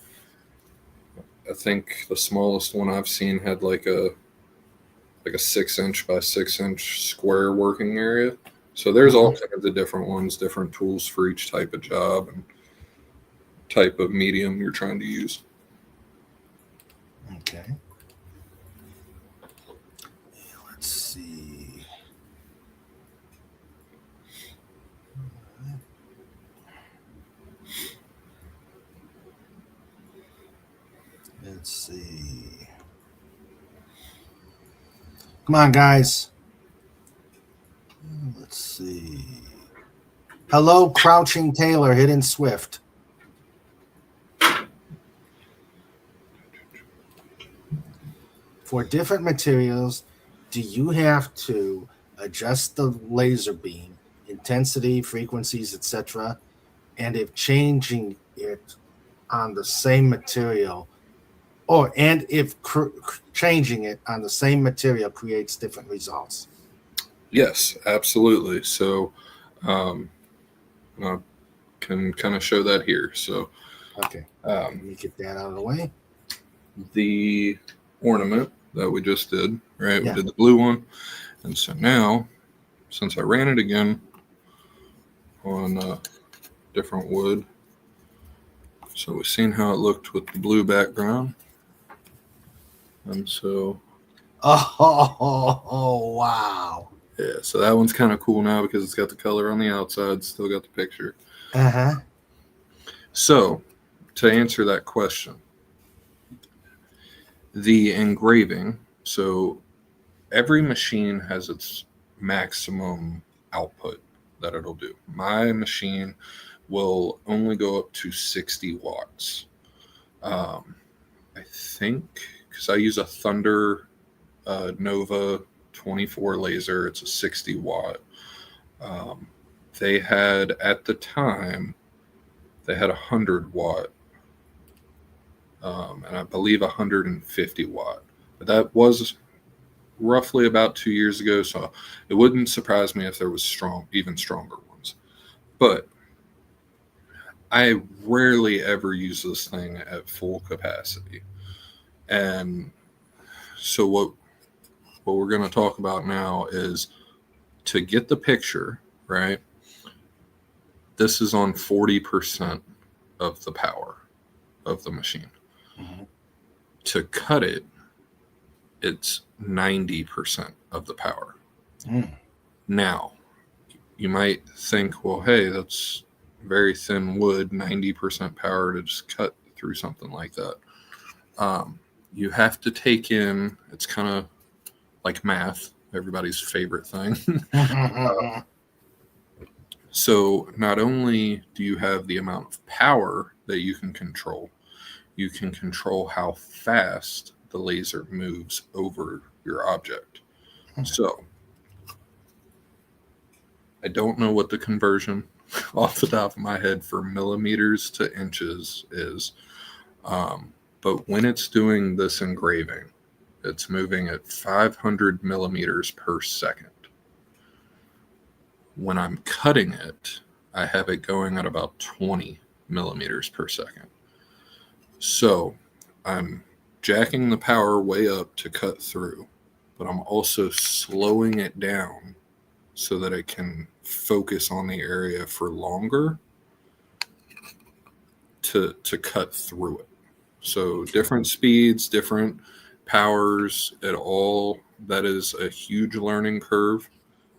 Speaker 4: I think the smallest one I've seen had like a 6-inch by 6-inch square working area. So there's all kinds of different ones, different tools for each type of job and type of medium you're trying to use.
Speaker 3: Okay. Let's see. Let's see. Come on, guys. Let's see. Hello, Crouching Taylor, Hidden Swift. For different materials, do you have to adjust the laser beam, intensity, frequencies, etc.? And if changing it on the same material, changing it on the same material creates different results?
Speaker 4: Yes, absolutely. So I can kind of show that here. So
Speaker 3: Okay, let me get that out of the way.
Speaker 4: The ornament that we just did, right?
Speaker 3: Yeah.
Speaker 4: We did the blue one. And so now, since I ran it again on different wood, so we've seen how it looked with the blue background. And so,
Speaker 3: Oh, wow.
Speaker 4: yeah, so that one's kind of cool now because it's got the color on the outside, still got the picture.
Speaker 3: Uh-huh.
Speaker 4: So, to answer that question, the engraving, so every machine has its maximum output that it'll do. My machine will only go up to 60 watts. I think, because I use a Thunder Nova 24 laser, it's a 60 watt. They had, at the time, they had 100 watt, and I believe 150 watt. But that was roughly about 2 years ago, so it wouldn't surprise me if there was even stronger ones. But I rarely ever use this thing at full capacity. And so what we're going to talk about now is to get the picture, right? This is on 40% of the power of the machine.
Speaker 3: Mm-hmm.
Speaker 4: To cut it, it's 90% of the power.
Speaker 3: Mm.
Speaker 4: Now, you might think, well, hey, that's very thin wood, 90% power to just cut through something like that. You have to take in, it's kind of like math, everybody's favorite thing. So not only do you have the amount of power that you can control how fast the laser moves over your object. So I don't know what the conversion off the top of my head for millimeters to inches is. But when it's doing this engraving, it's moving at 500 millimeters per second. When I'm cutting it, I have it going at about 20 millimeters per second. So I'm jacking the power way up to cut through, but I'm also slowing it down so that it can focus on the area for longer to cut through it. So different speeds, different powers, that is a huge learning curve.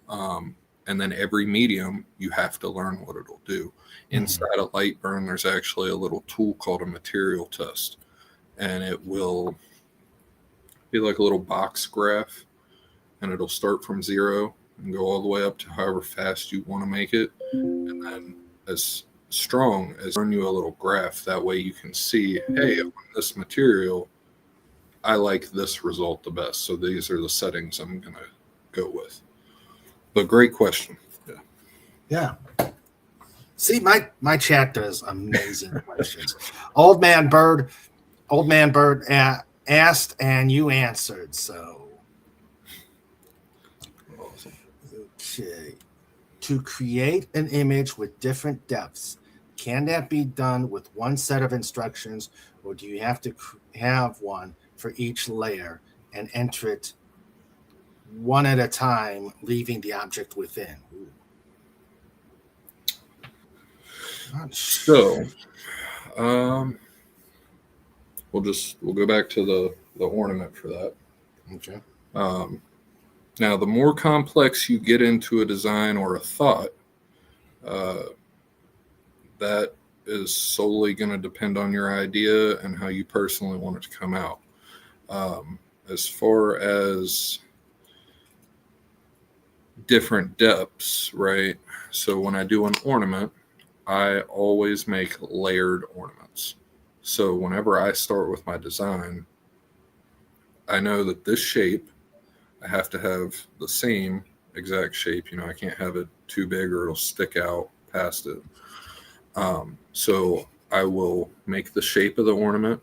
Speaker 4: And then every medium, you have to learn what it'll do. Inside of Lightburn, there's actually a little tool called a material test. And it will be like a little box graph. And it'll start from 0 and go all the way up to however fast you want to make it. And then as strong as run you a little graph. That way you can see, hey, on this material, I like this result the best. So these are the settings I'm going to go with. But great question.
Speaker 3: Yeah. See, my chat does amazing questions. Old Man Bird asked and you answered. So,
Speaker 4: Awesome.
Speaker 3: okay. To create an image with different depths, can that be done with one set of instructions, or do you have to have one for each layer and enter it one at a time, leaving the object within? Ooh.
Speaker 4: So, we'll go back to the ornament for that.
Speaker 3: Okay.
Speaker 4: Now, the more complex you get into a design or a thought, that is solely going to depend on your idea and how you personally want it to come out. As far as different depths, right? So when I do an ornament, I always make layered ornaments. So whenever I start with my design, I know that this shape, I have to have the same exact shape. I can't have it too big or it'll stick out past it. So I will make the shape of the ornament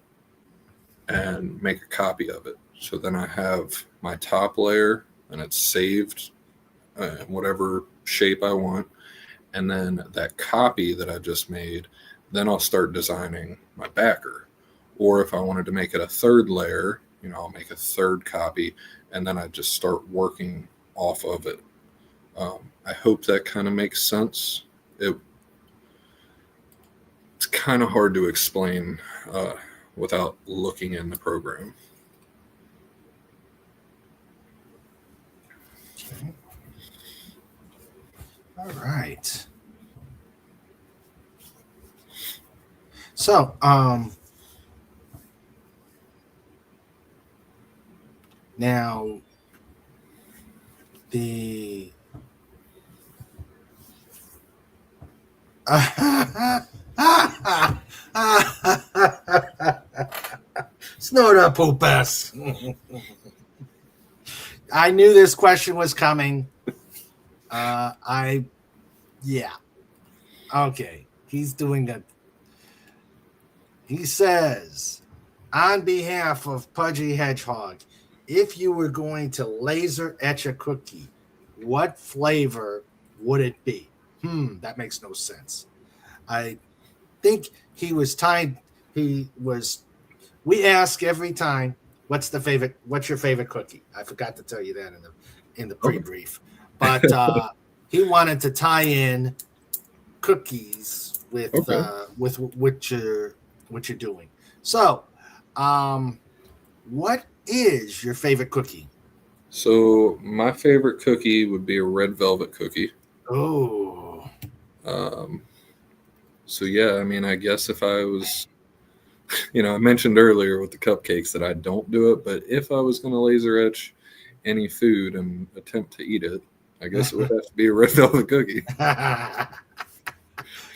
Speaker 4: and make a copy of it. So then I have my top layer and it's saved in whatever shape I want. And then that copy that I just made, then I'll start designing my backer. Or if I wanted to make it a third layer, I'll make a third copy and then I just start working off of it. I hope that kind of makes sense. It's kind of hard to explain without looking in the program.
Speaker 3: Okay. All right. So, now the snort up, poop ass. I knew this question was coming. Yeah. Okay. He says, on behalf of Pudgy Hedgehog, if you were going to laser etch a cookie, what flavor would it be? That makes no sense. I think we ask every time, what's your favorite cookie? I forgot to tell you that in the pre-brief. But he wanted to tie in cookies with what you're doing. So, what is your favorite cookie?
Speaker 4: So my favorite cookie would be a red velvet cookie.
Speaker 3: Oh.
Speaker 4: So yeah, I guess if I was, I mentioned earlier with the cupcakes that I don't do it, but if I was going to laser etch any food and attempt to eat it, I guess it would have to be a red velvet cookie.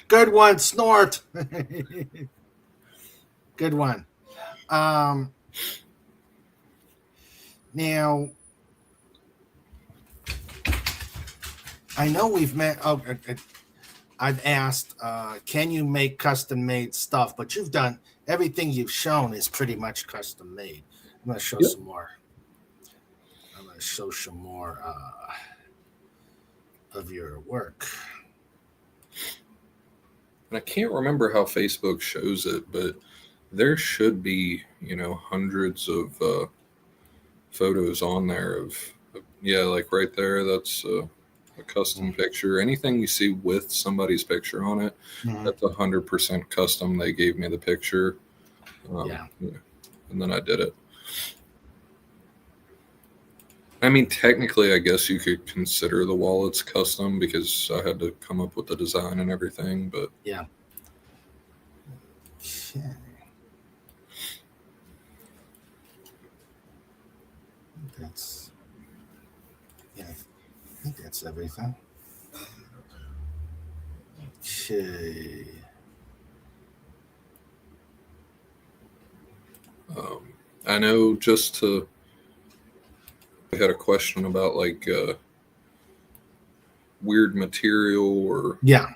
Speaker 3: Good one, snort. Good one. Now, I know we've met. I've asked, can you make custom made stuff? But you've done everything you've shown is pretty much custom made. I'm going to show some more. I'm going to show some more of your work.
Speaker 4: And I can't remember how Facebook shows it, but there should be, hundreds of photos on there of like right there. That's a custom picture. Anything you see with somebody's picture on it, that's 100% custom. They gave me the picture. And then I did it. Technically, I guess you could consider the wallets custom because I had to come up with the design and everything, but
Speaker 3: yeah. Okay. I think that's everything. Okay.
Speaker 4: I know I had a question about weird material or
Speaker 3: yeah.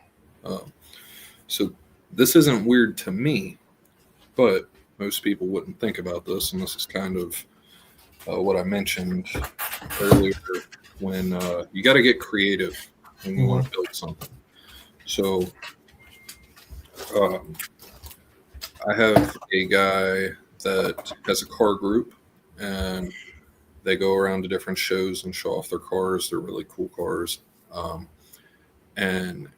Speaker 4: So this isn't weird to me, but most people wouldn't think about this, and this is kind of what I mentioned earlier when you got to get creative when you want to build something. So I have a guy that has a car group, and they go around to different shows and show off their cars. They're really cool cars. And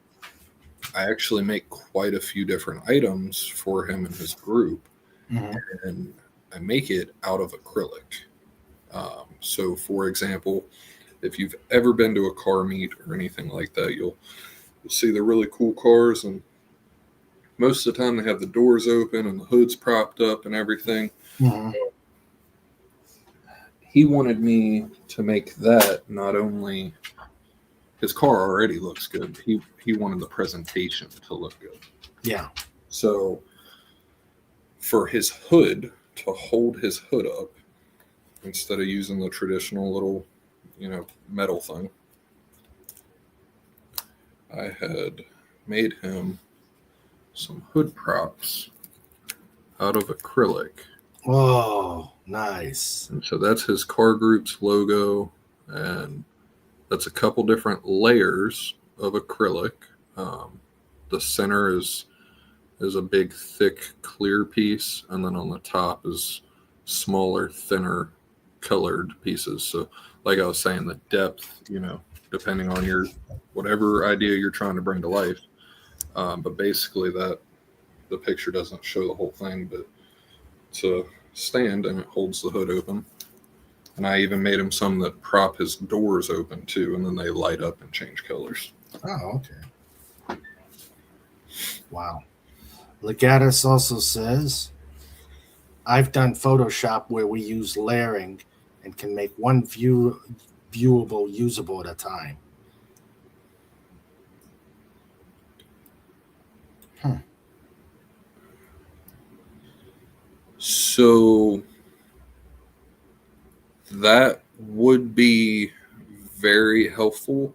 Speaker 4: I actually make quite a few different items for him and his group. And I make it out of acrylic. So, for example, if you've ever been to a car meet or anything like that, you'll see the really cool cars, and most of the time they have the doors open and the hoods propped up and everything. He wanted me to make that. Not only his car already looks good, he wanted the presentation to look good.
Speaker 3: Yeah.
Speaker 4: So for his hood to hold his hood up, instead of using the traditional little, metal thing, I had made him some hood props out of acrylic.
Speaker 3: Oh, nice.
Speaker 4: And so that's his car group's logo, and that's a couple different layers of acrylic. The center is a big, thick, clear piece, and then on the top is smaller, thinner, colored pieces. So, like I was saying, the depth, depending on your whatever idea you're trying to bring to life. But basically, that the picture doesn't show the whole thing, but it's a stand and it holds the hood open. And I even made him some that prop his doors open too, and then they light up and change colors.
Speaker 3: Oh, okay. Wow. Legatus also says, I've done Photoshop where we use layering and can make one viewable usable at a time.
Speaker 4: So that would be very helpful.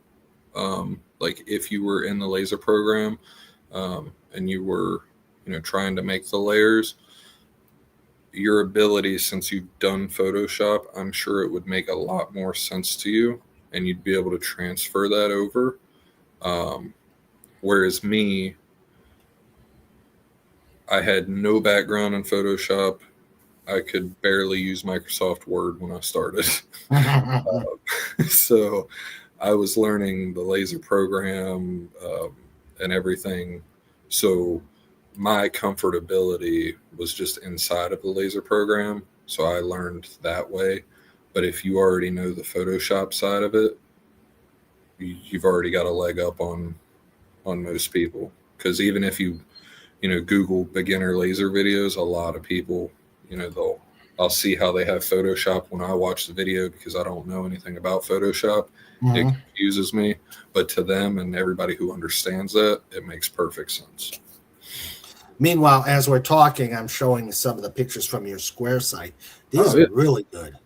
Speaker 4: Like if you were in the laser program and you were, trying to make the layers, your ability, since you've done Photoshop, I'm sure it would make a lot more sense to you and you'd be able to transfer that over. Whereas me, I had no background in Photoshop. I could barely use Microsoft Word when I started. So I was learning the laser program and everything. So my comfortability was just inside of the laser program. So I learned that way. But if you already know the Photoshop side of it, you've already got a leg up on most people. Because even if you Google beginner laser videos, a lot of people, I'll see how they have Photoshop when I watch the video because I don't know anything about Photoshop. It confuses me, but to them and everybody who understands that, it makes perfect sense.
Speaker 3: Meanwhile, as we're talking, I'm showing some of the pictures from your Square site. These are really good.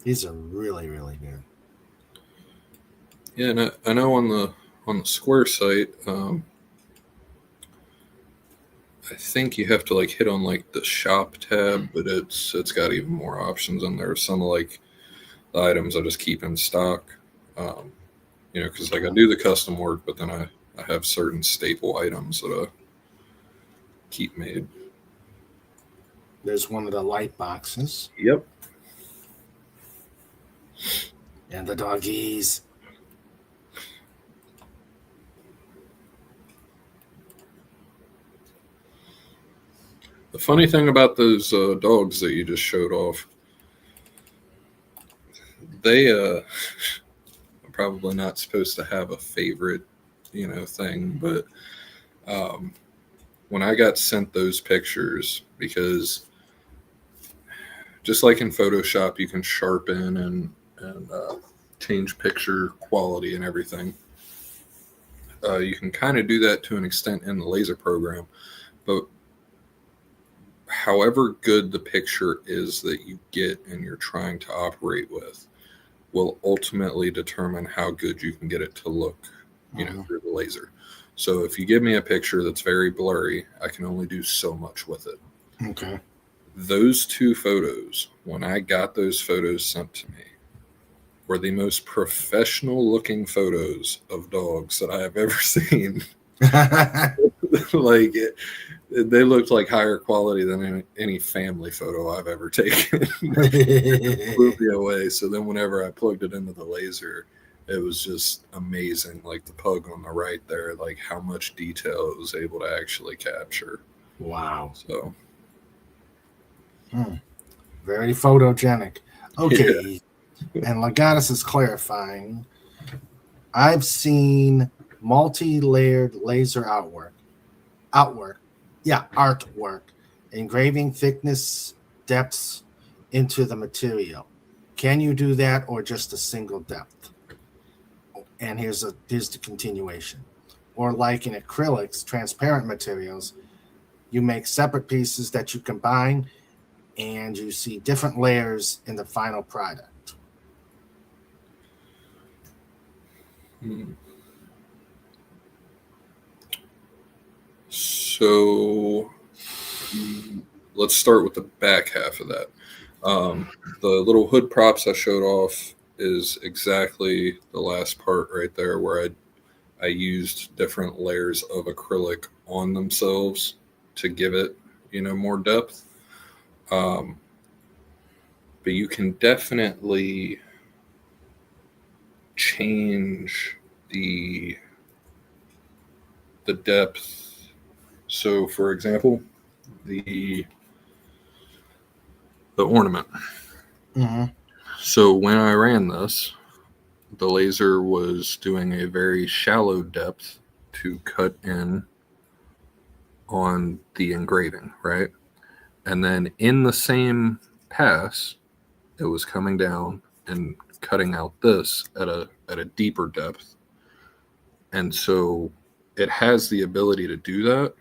Speaker 3: These are really, really good.
Speaker 4: Yeah, and I know on the Square site, I think you have to hit on the shop tab, but it's got even more options in there. Some of the items I just keep in stock, because I do the custom work, but then I have certain staple items that I keep made.
Speaker 3: There's one of the light boxes.
Speaker 4: Yep.
Speaker 3: And the doggies.
Speaker 4: The funny thing about those dogs that you just showed off, they are probably not supposed to have a favorite, thing, but when I got sent those pictures, because just like in Photoshop, you can sharpen and change picture quality and everything. You can kind of do that to an extent in the laser program, but however good the picture is that you get and you're trying to operate with, will ultimately determine how good you can get it to look, through the laser. So if you give me a picture that's very blurry, I can only do so much with it.
Speaker 3: Okay.
Speaker 4: Those 2 photos, when I got those photos sent to me, were the most professional looking photos of dogs that I have ever seen. Like they looked like higher quality than any family photo I've ever taken. It blew me away. So then whenever I plugged it into the laser, it was just amazing. Like the pug on the right there, like how much detail it was able to actually capture.
Speaker 3: Wow.
Speaker 4: So
Speaker 3: Very photogenic. Okay. Yeah. And Legatus is clarifying. I've seen multi-layered laser artwork, engraving thickness, depths into the material. Can you do that or just a single depth? And here's the continuation. Or like in acrylics, transparent materials, you make separate pieces that you combine and you see different layers in the final product.
Speaker 4: So let's start with the back half of that. The little hood props I showed off is exactly the last part right there where I used different layers of acrylic on themselves to give it, more depth. But you can definitely change the depth. So, for example, the ornament.
Speaker 3: Mm-hmm.
Speaker 4: So when I ran this, the laser was doing a very shallow depth to cut in on the engraving, right? And then in the same pass, it was coming down and cutting out this at a deeper depth. And so it has the ability to do that.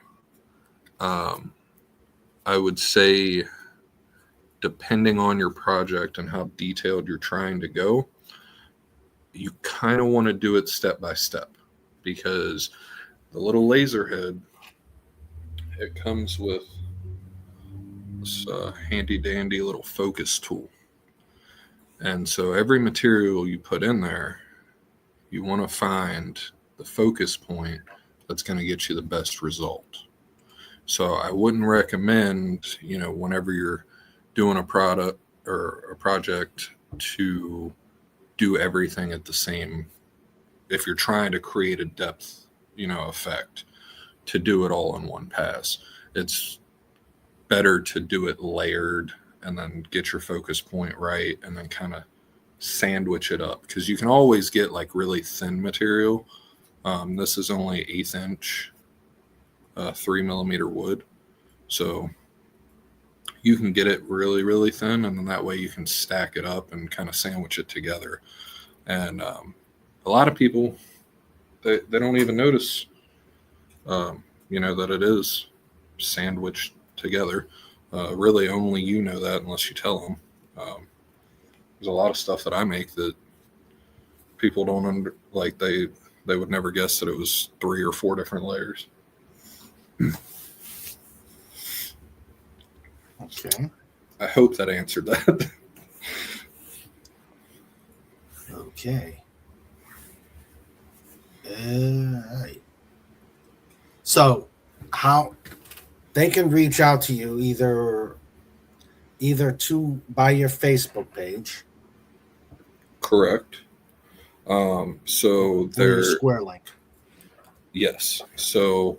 Speaker 4: I would say, depending on your project and how detailed you're trying to go, you kind of want to do it step by step, because the little laser head, it comes with this handy dandy little focus tool. And so every material you put in there, you want to find the focus point that's going to get you the best result. So I wouldn't recommend, whenever you're doing a product or a project, to do everything at the same. If you're trying to create a depth, effect, to do it all in one pass. It's better to do it layered and then get your focus point right and then kind of sandwich it up, because you can always get like really thin material. This is only 1/8 inch 3mm wood, so you can get it really, really thin, and then that way you can stack it up and kind of sandwich it together. And a lot of people, they don't even notice, that it is sandwiched together. Really, only you know that unless you tell them. There's a lot of stuff that I make that people don't they would never guess that it was 3 or 4 different layers.
Speaker 3: Okay.
Speaker 4: I hope that answered that.
Speaker 3: Okay. All right. So, how they can reach out to you either by your Facebook page.
Speaker 4: Correct. So
Speaker 3: there's Square Link.
Speaker 4: Yes. So,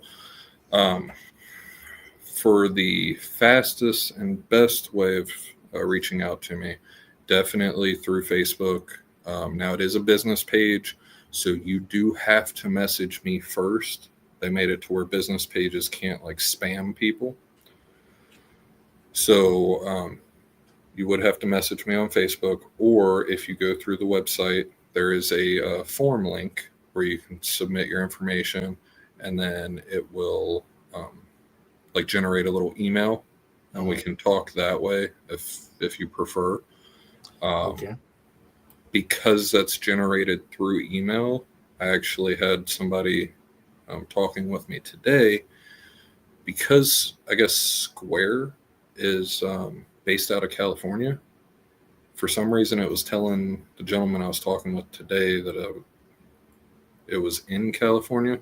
Speaker 4: for the fastest and best way of reaching out to me, definitely through Facebook. Now it is a business page, so you do have to message me first. They made it to where business pages can't spam people. So you would have to message me on Facebook, or if you go through the website, there is a form link where you can submit your information, and then it will generate a little email, and we can talk that way if you prefer.
Speaker 3: Okay.
Speaker 4: because that's generated through email, I actually had somebody talking with me today, because I guess Square is based out of California. For some reason, it was telling the gentleman I was talking with today that it was in California.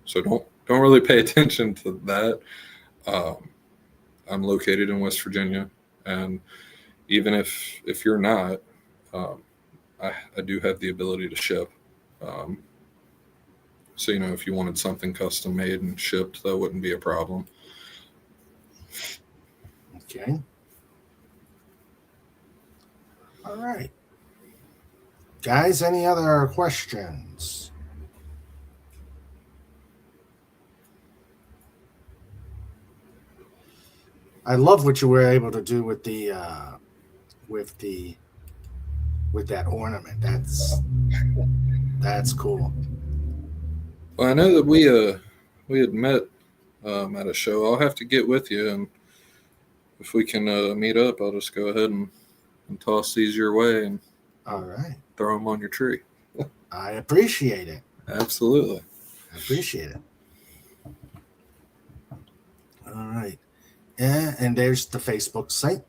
Speaker 4: So don't really pay attention to that. I'm located in West Virginia, and even if you're not, I do have the ability to ship. So if you wanted something custom made and shipped, that wouldn't be a problem.
Speaker 3: Okay. All right. Guys, any other questions? I love what you were able to do with that ornament. That's cool.
Speaker 4: Well, I know that we had met at a show. I'll have to get with you, and if we can meet up, I'll just go ahead and toss these your way and
Speaker 3: All right.
Speaker 4: throw them on your tree.
Speaker 3: I appreciate it.
Speaker 4: Absolutely.
Speaker 3: I appreciate it. All right. And there's the Facebook site.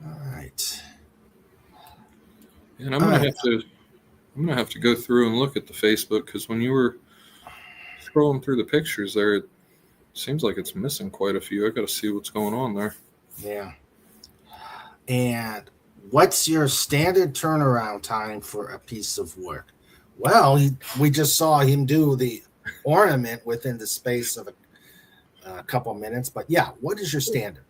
Speaker 3: All right.
Speaker 4: And I'm gonna have to go through and look at the Facebook, because when you were scrolling through the pictures there, it seems like it's missing quite a few. I got to see what's going on there.
Speaker 3: Yeah. And what's your standard turnaround time for a piece of work? Well, we just saw him do the ornament within the space of a couple minutes. But yeah, what is your standard?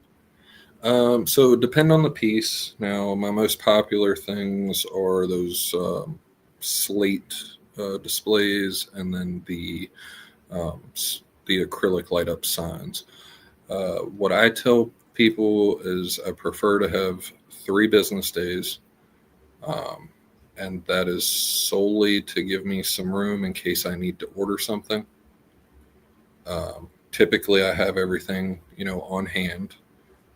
Speaker 4: So depend on the piece. Now, my most popular things are those slate displays, and then the acrylic light up signs. What I tell people is I prefer to have 3 business days, and that is solely to give me some room in case I need to order something. Typically, I have everything on hand.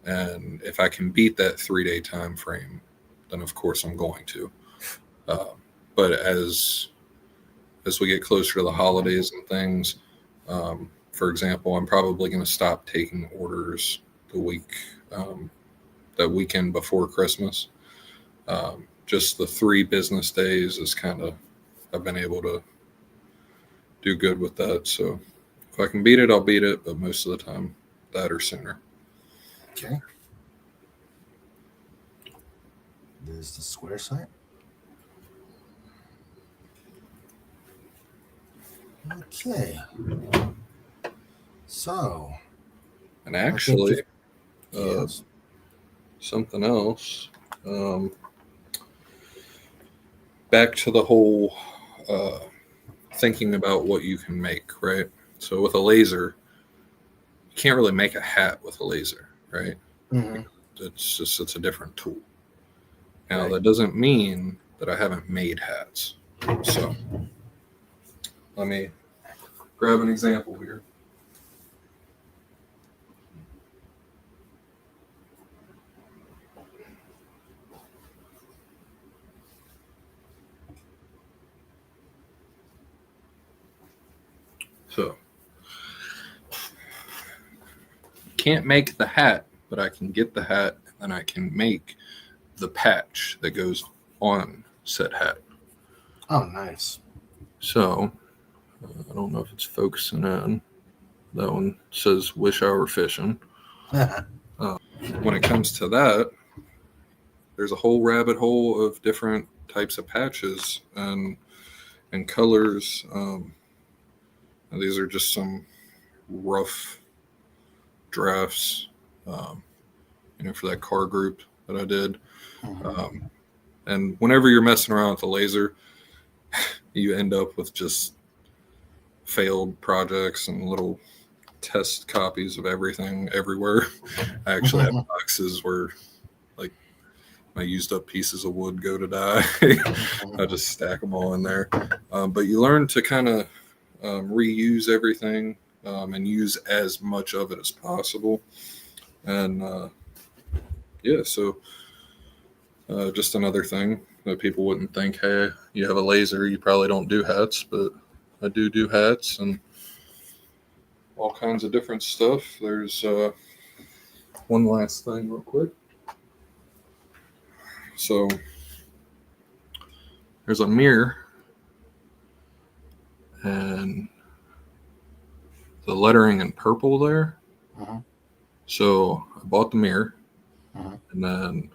Speaker 4: And if I can beat that 3-day time frame, then of course I'm going to. But as we get closer to the holidays and things, for example, I'm probably going to stop taking orders that weekend before Christmas. Just the 3 business days is I've been able to do good with that. So if I can beat it, I'll beat it. But most of the time, that or sooner.
Speaker 3: Okay. There's the Square site. Okay. So.
Speaker 4: And actually,
Speaker 3: yes.
Speaker 4: Something else. Back to the whole thinking about what you can make, right? So with a laser, you can't really make a hat with a laser, right?
Speaker 3: Mm-hmm.
Speaker 4: It's a different tool. Now,
Speaker 3: Right.
Speaker 4: That doesn't mean that I haven't made hats. So let me grab an example here. So, can't make the hat, but I can get the hat, and I can make the patch that goes on said hat.
Speaker 3: Oh, nice.
Speaker 4: So, I don't know if it's focusing in. That one says "Wish I Were Fishing." When it comes to that, there's a whole rabbit hole of different types of patches and colors. And these are just some rough drafts, for that car group that I did.
Speaker 3: Mm-hmm.
Speaker 4: And whenever you're messing around with the laser, you end up with just failed projects and little test copies of everything everywhere. I actually have boxes where like my used up pieces of wood go to die. I just stack them all in there. But you learn to kind of reuse everything and use as much of it as possible. And yeah, so just another thing that people wouldn't think, hey, you have a laser, you probably don't do hats, but I do hats and all kinds of different stuff. There's one last thing real quick. So there's a mirror and the lettering in purple there.
Speaker 3: Uh-huh.
Speaker 4: So I bought the mirror
Speaker 3: Uh-huh.
Speaker 4: and then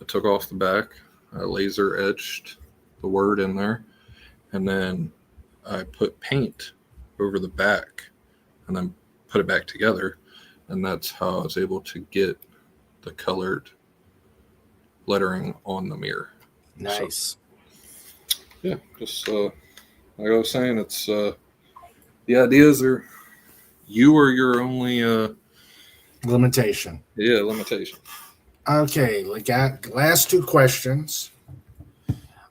Speaker 4: I took off the back. I laser etched the word in there, and then I put paint over the back and then put it back together. And that's how I was able to get the colored lettering on the mirror.
Speaker 3: Nice.
Speaker 4: So, yeah, just like I was saying, it's the ideas are you are your only
Speaker 3: Limitation.
Speaker 4: limitation.
Speaker 3: Okay, we got last two questions.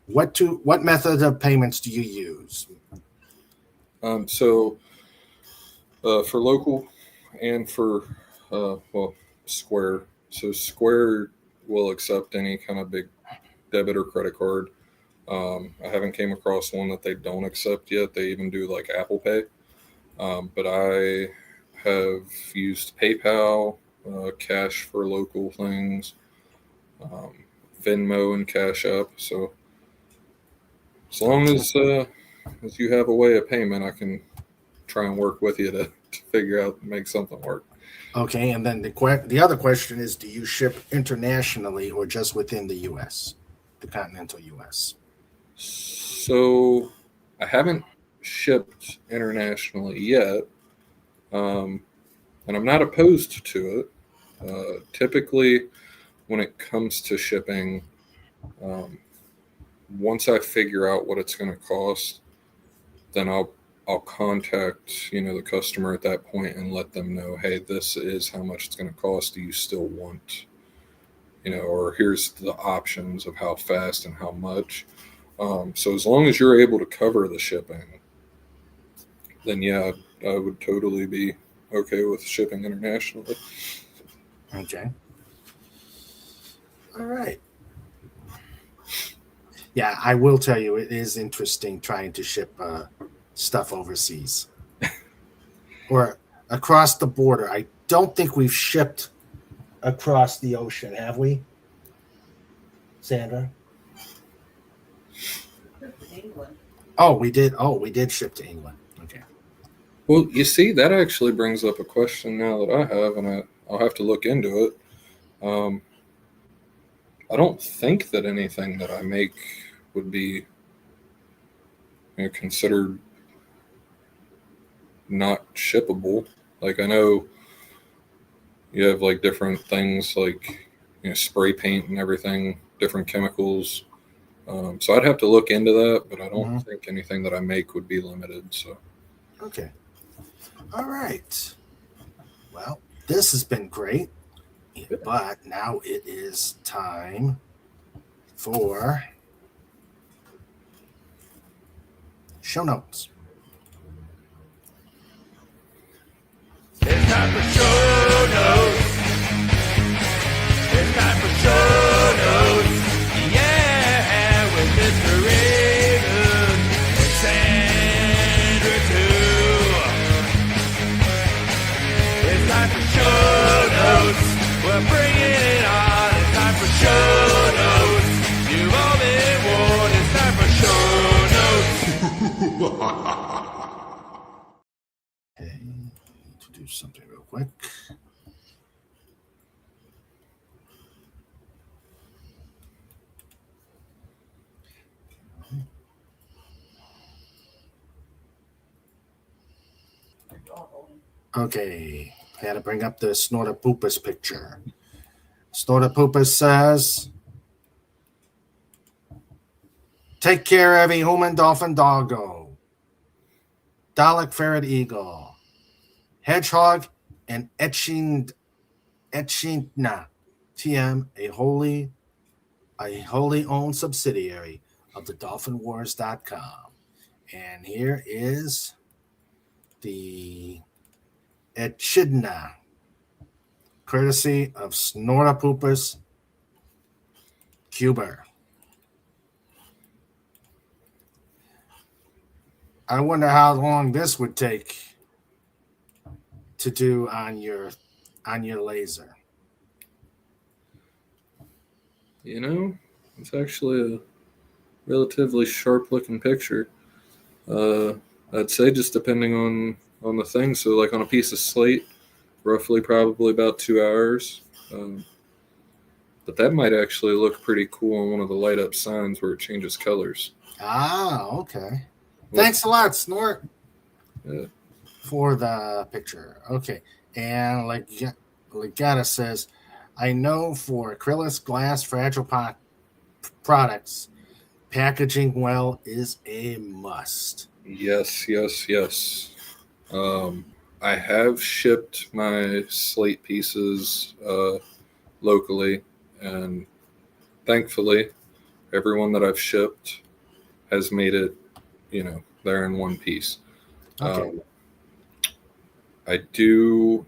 Speaker 3: What method of payments do you use?
Speaker 4: So for local and for Square. So Square will accept any kind of big debit or credit card. I haven't came across one that they don't accept yet. They even do like Apple Pay. But I have used PayPal, cash for local things, Venmo and Cash App. So as long as you have a way of payment, I can try and work with you to figure out make something work.
Speaker 3: Okay, and then the other question is, do you ship internationally or just within the U.S., the continental U.S.?
Speaker 4: So I haven't shipped internationally yet, and I'm not opposed to it. Typically, when it comes to shipping, once I figure out what it's going to cost, then I'll contact the customer at that point and let them know, hey, this is how much it's going to cost. Do you still want, or here's the options of how fast and how much. So as long as you're able to cover the shipping, then yeah, I would totally be okay with shipping internationally.
Speaker 3: Okay. All right. Yeah, I will tell you, it is interesting trying to ship stuff overseas or across the border. I don't think we've shipped across the ocean, have we, Sandra?
Speaker 5: England.
Speaker 3: Oh, we did. Oh, we did ship to England. Okay.
Speaker 4: Well, you see, that actually brings up a question now that I have, and I'll have to look into it. I don't think that anything that I make would be considered not shippable. Like I know you have like different things like spray paint and everything, different chemicals. So I'd have to look into that, but I don't think anything that I make would be limited. So
Speaker 3: Okay. All right. Well, this has been great, but now it is time for show notes.
Speaker 6: It's time for show notes. It's time for show notes. Yeah, with Mr. Raven and Sandra too. It's time for show notes. We're bringing it on. It's time for show notes. You've all been warned. It's time for show notes.
Speaker 3: Okay, need to do something real quick. Okay, I had to bring up the Snortopoopas picture. Snortopoopas says, take care, every human, dolphin, doggo, Dalek, ferret, eagle, hedgehog, and Echidna, TM, a wholly owned subsidiary of the DolphinWars.com. And here is the Echidna, courtesy of Snortopoopas Huber. I wonder how long this would take to do on your laser.
Speaker 4: You know, it's actually a relatively sharp looking picture. I'd say just depending on the thing. So like on a piece of slate, roughly probably about 2 hours. But that might actually look pretty cool on one of the light up signs where it changes colors.
Speaker 3: Ah, okay. Thanks a lot, Snort,
Speaker 4: Yeah.
Speaker 3: for the picture. Okay. And Legata says, I know for acrylic glass fragile products, packaging well is a must.
Speaker 4: Yes. I have shipped my slate pieces locally, and thankfully, everyone that I've shipped has made it, there in one piece.
Speaker 3: Okay.
Speaker 4: I do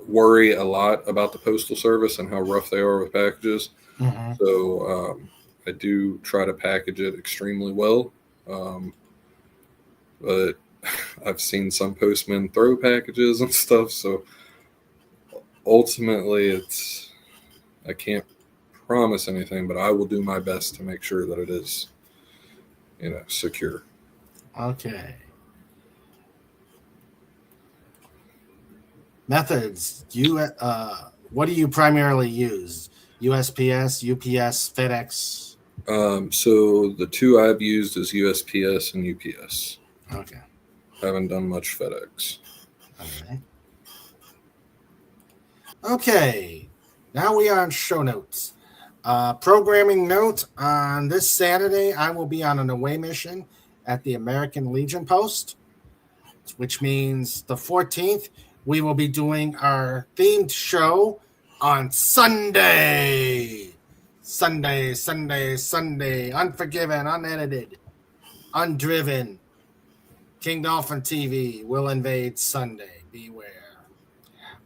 Speaker 4: worry a lot about the postal service and how rough they are with packages.
Speaker 3: Mm-hmm.
Speaker 4: So I do try to package it extremely well. But I've seen some postmen throw packages and stuff. So ultimately, I can't promise anything, but I will do my best to make sure that it is, secure.
Speaker 3: Okay. Methods. What do you primarily use? USPS, UPS, FedEx?
Speaker 4: So the two I've used is USPS and UPS.
Speaker 3: Okay.
Speaker 4: Haven't done much FedEx.
Speaker 3: All right. Okay. Now we are on show notes. Programming note on this Saturday, I will be on an away mission at the American Legion Post, which means the 14th, we will be doing our themed show on Sunday. Sunday, Unforgiven, Unedited, Undriven. King Dolphin TV will invade Sunday. Beware.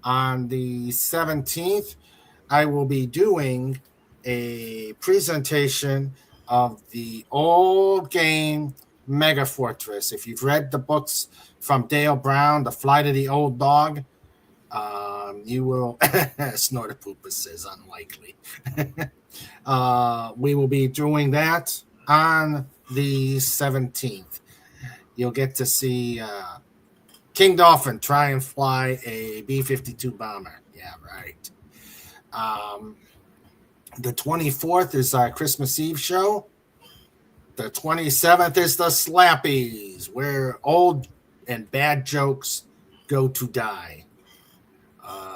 Speaker 3: On the 17th, I will be doing a presentation of the old game Mega Fortress. If you've read the books from Dale Brown, The Flight of the Old Dog, you will. Snortapoopa says unlikely. We will be doing that on the 17th. You'll get to see King Dolphin try and fly a B-52 bomber. Yeah, right. The 24th is our Christmas Eve show. The 27th is the Slappies, where old and bad jokes go to die.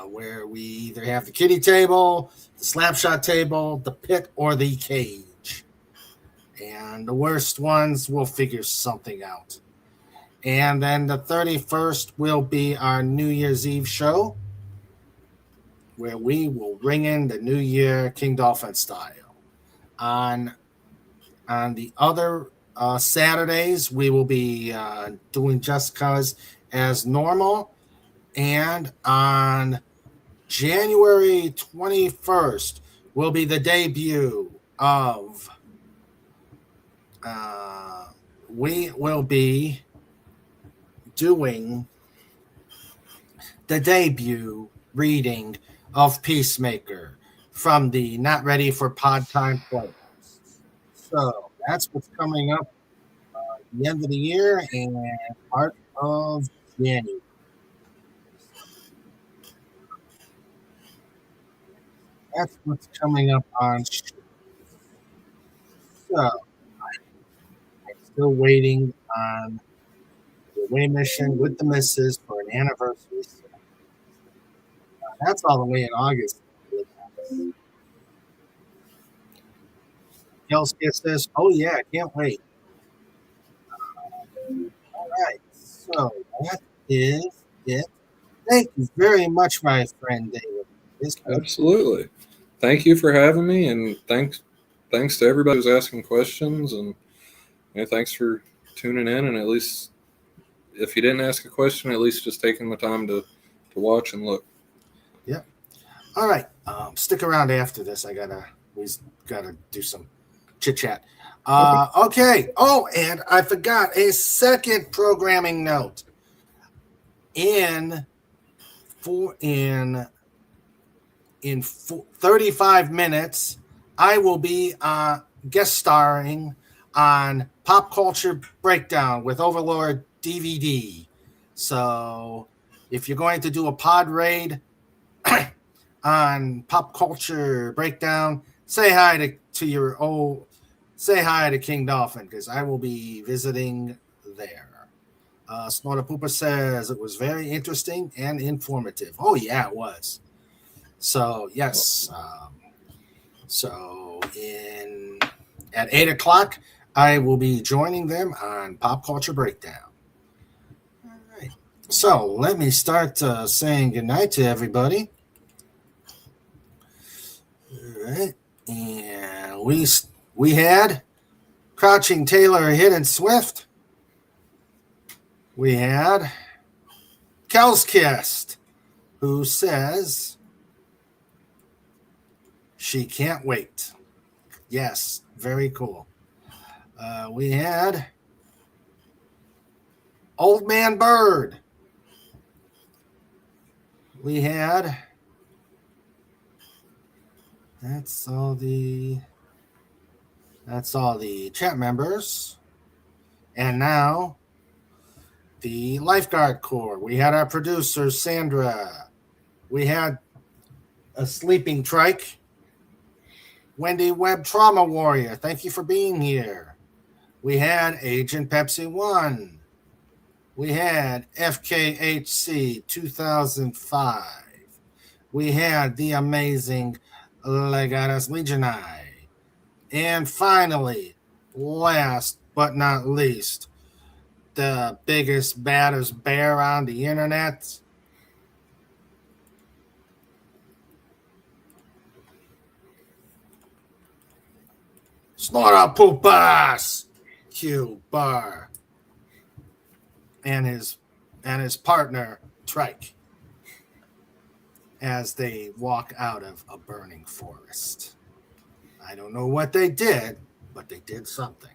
Speaker 3: Where we either have the kiddie table, the slapshot table, the pit, or the cage. And the worst ones will figure something out. And then the 31st will be our New Year's Eve show, where we will ring in the New Year King Dolphin style. On the other Saturdays, we will be doing Just Cause as normal. And on January 21st will be the debut of we will be doing the debut reading of Peacemaker from the Not Ready for Pod Time players. So that's what's coming up at the end of the year and part of January. That's what's coming up on show. So I'm still waiting on the away mission with the missus for an anniversary. That's all the way in August. Kelsey says, oh yeah, I can't wait. All right, so that is it. Thank you very much, my friend David.
Speaker 4: Absolutely. Thank you for having me, and thanks to everybody who's asking questions, and thanks for tuning in. And at least, if you didn't ask a question, at least just taking the time to watch and look.
Speaker 3: All right. Stick around after this. We gotta do some chit chat. Okay. Oh, and I forgot a second programming note. In 35 minutes, I will be guest starring on Pop Culture Breakdown with Overlord DVD. So if you're going to do a pod raid on Pop Culture Breakdown, say hi to King Dolphin, because I will be visiting there. Snorter Pooper says it was very interesting and informative. Oh yeah, it was. So yes. At 8:00, I will be joining them on Pop Culture Breakdown. All right. So let me start saying goodnight to everybody. All right. And we had Crouching Taylor, Hidden Swift. We had Kelskist, who says she can't wait. Yes, very cool. We had Old Man Bird. We had that's all the chat members. And now the Lifeguard Corps. We had our producer, Sandra. We had a sleeping trike. Wendy Webb, Trauma Warrior. Thank you for being here. We had Agent Pepsi 1. We had FKHC 2005. We had the amazing Legatus Legionii. And finally, last but not least, the biggest, baddest bear on the internet, Snorter Poopas Q Bar, and his partner Trike, as they walk out of a burning forest. I don't know what they did, but they did something.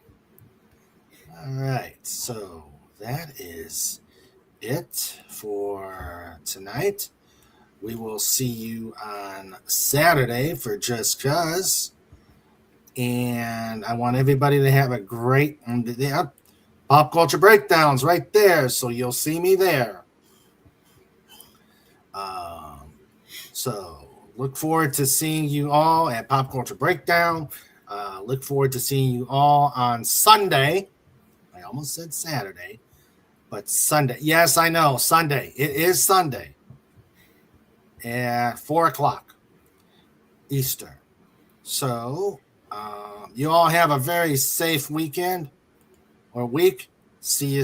Speaker 3: All right, so that is it for tonight. We will see you on Saturday for Just Cuz. And I want everybody to have a great Pop Culture Breakdowns right there. So you'll see me there. So look forward to seeing you all at Pop Culture Breakdown. Look forward to seeing you all on Sunday. I almost said Saturday, but Sunday. Yes, I know, Sunday. It is Sunday at 4:00 Eastern. So you all have a very safe weekend or week. See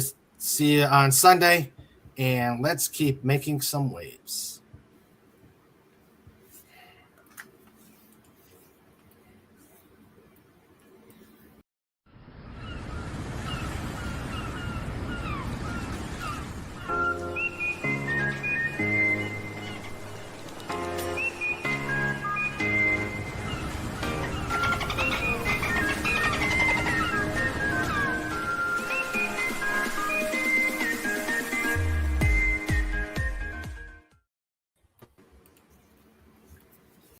Speaker 3: you on Sunday, and let's keep making some waves.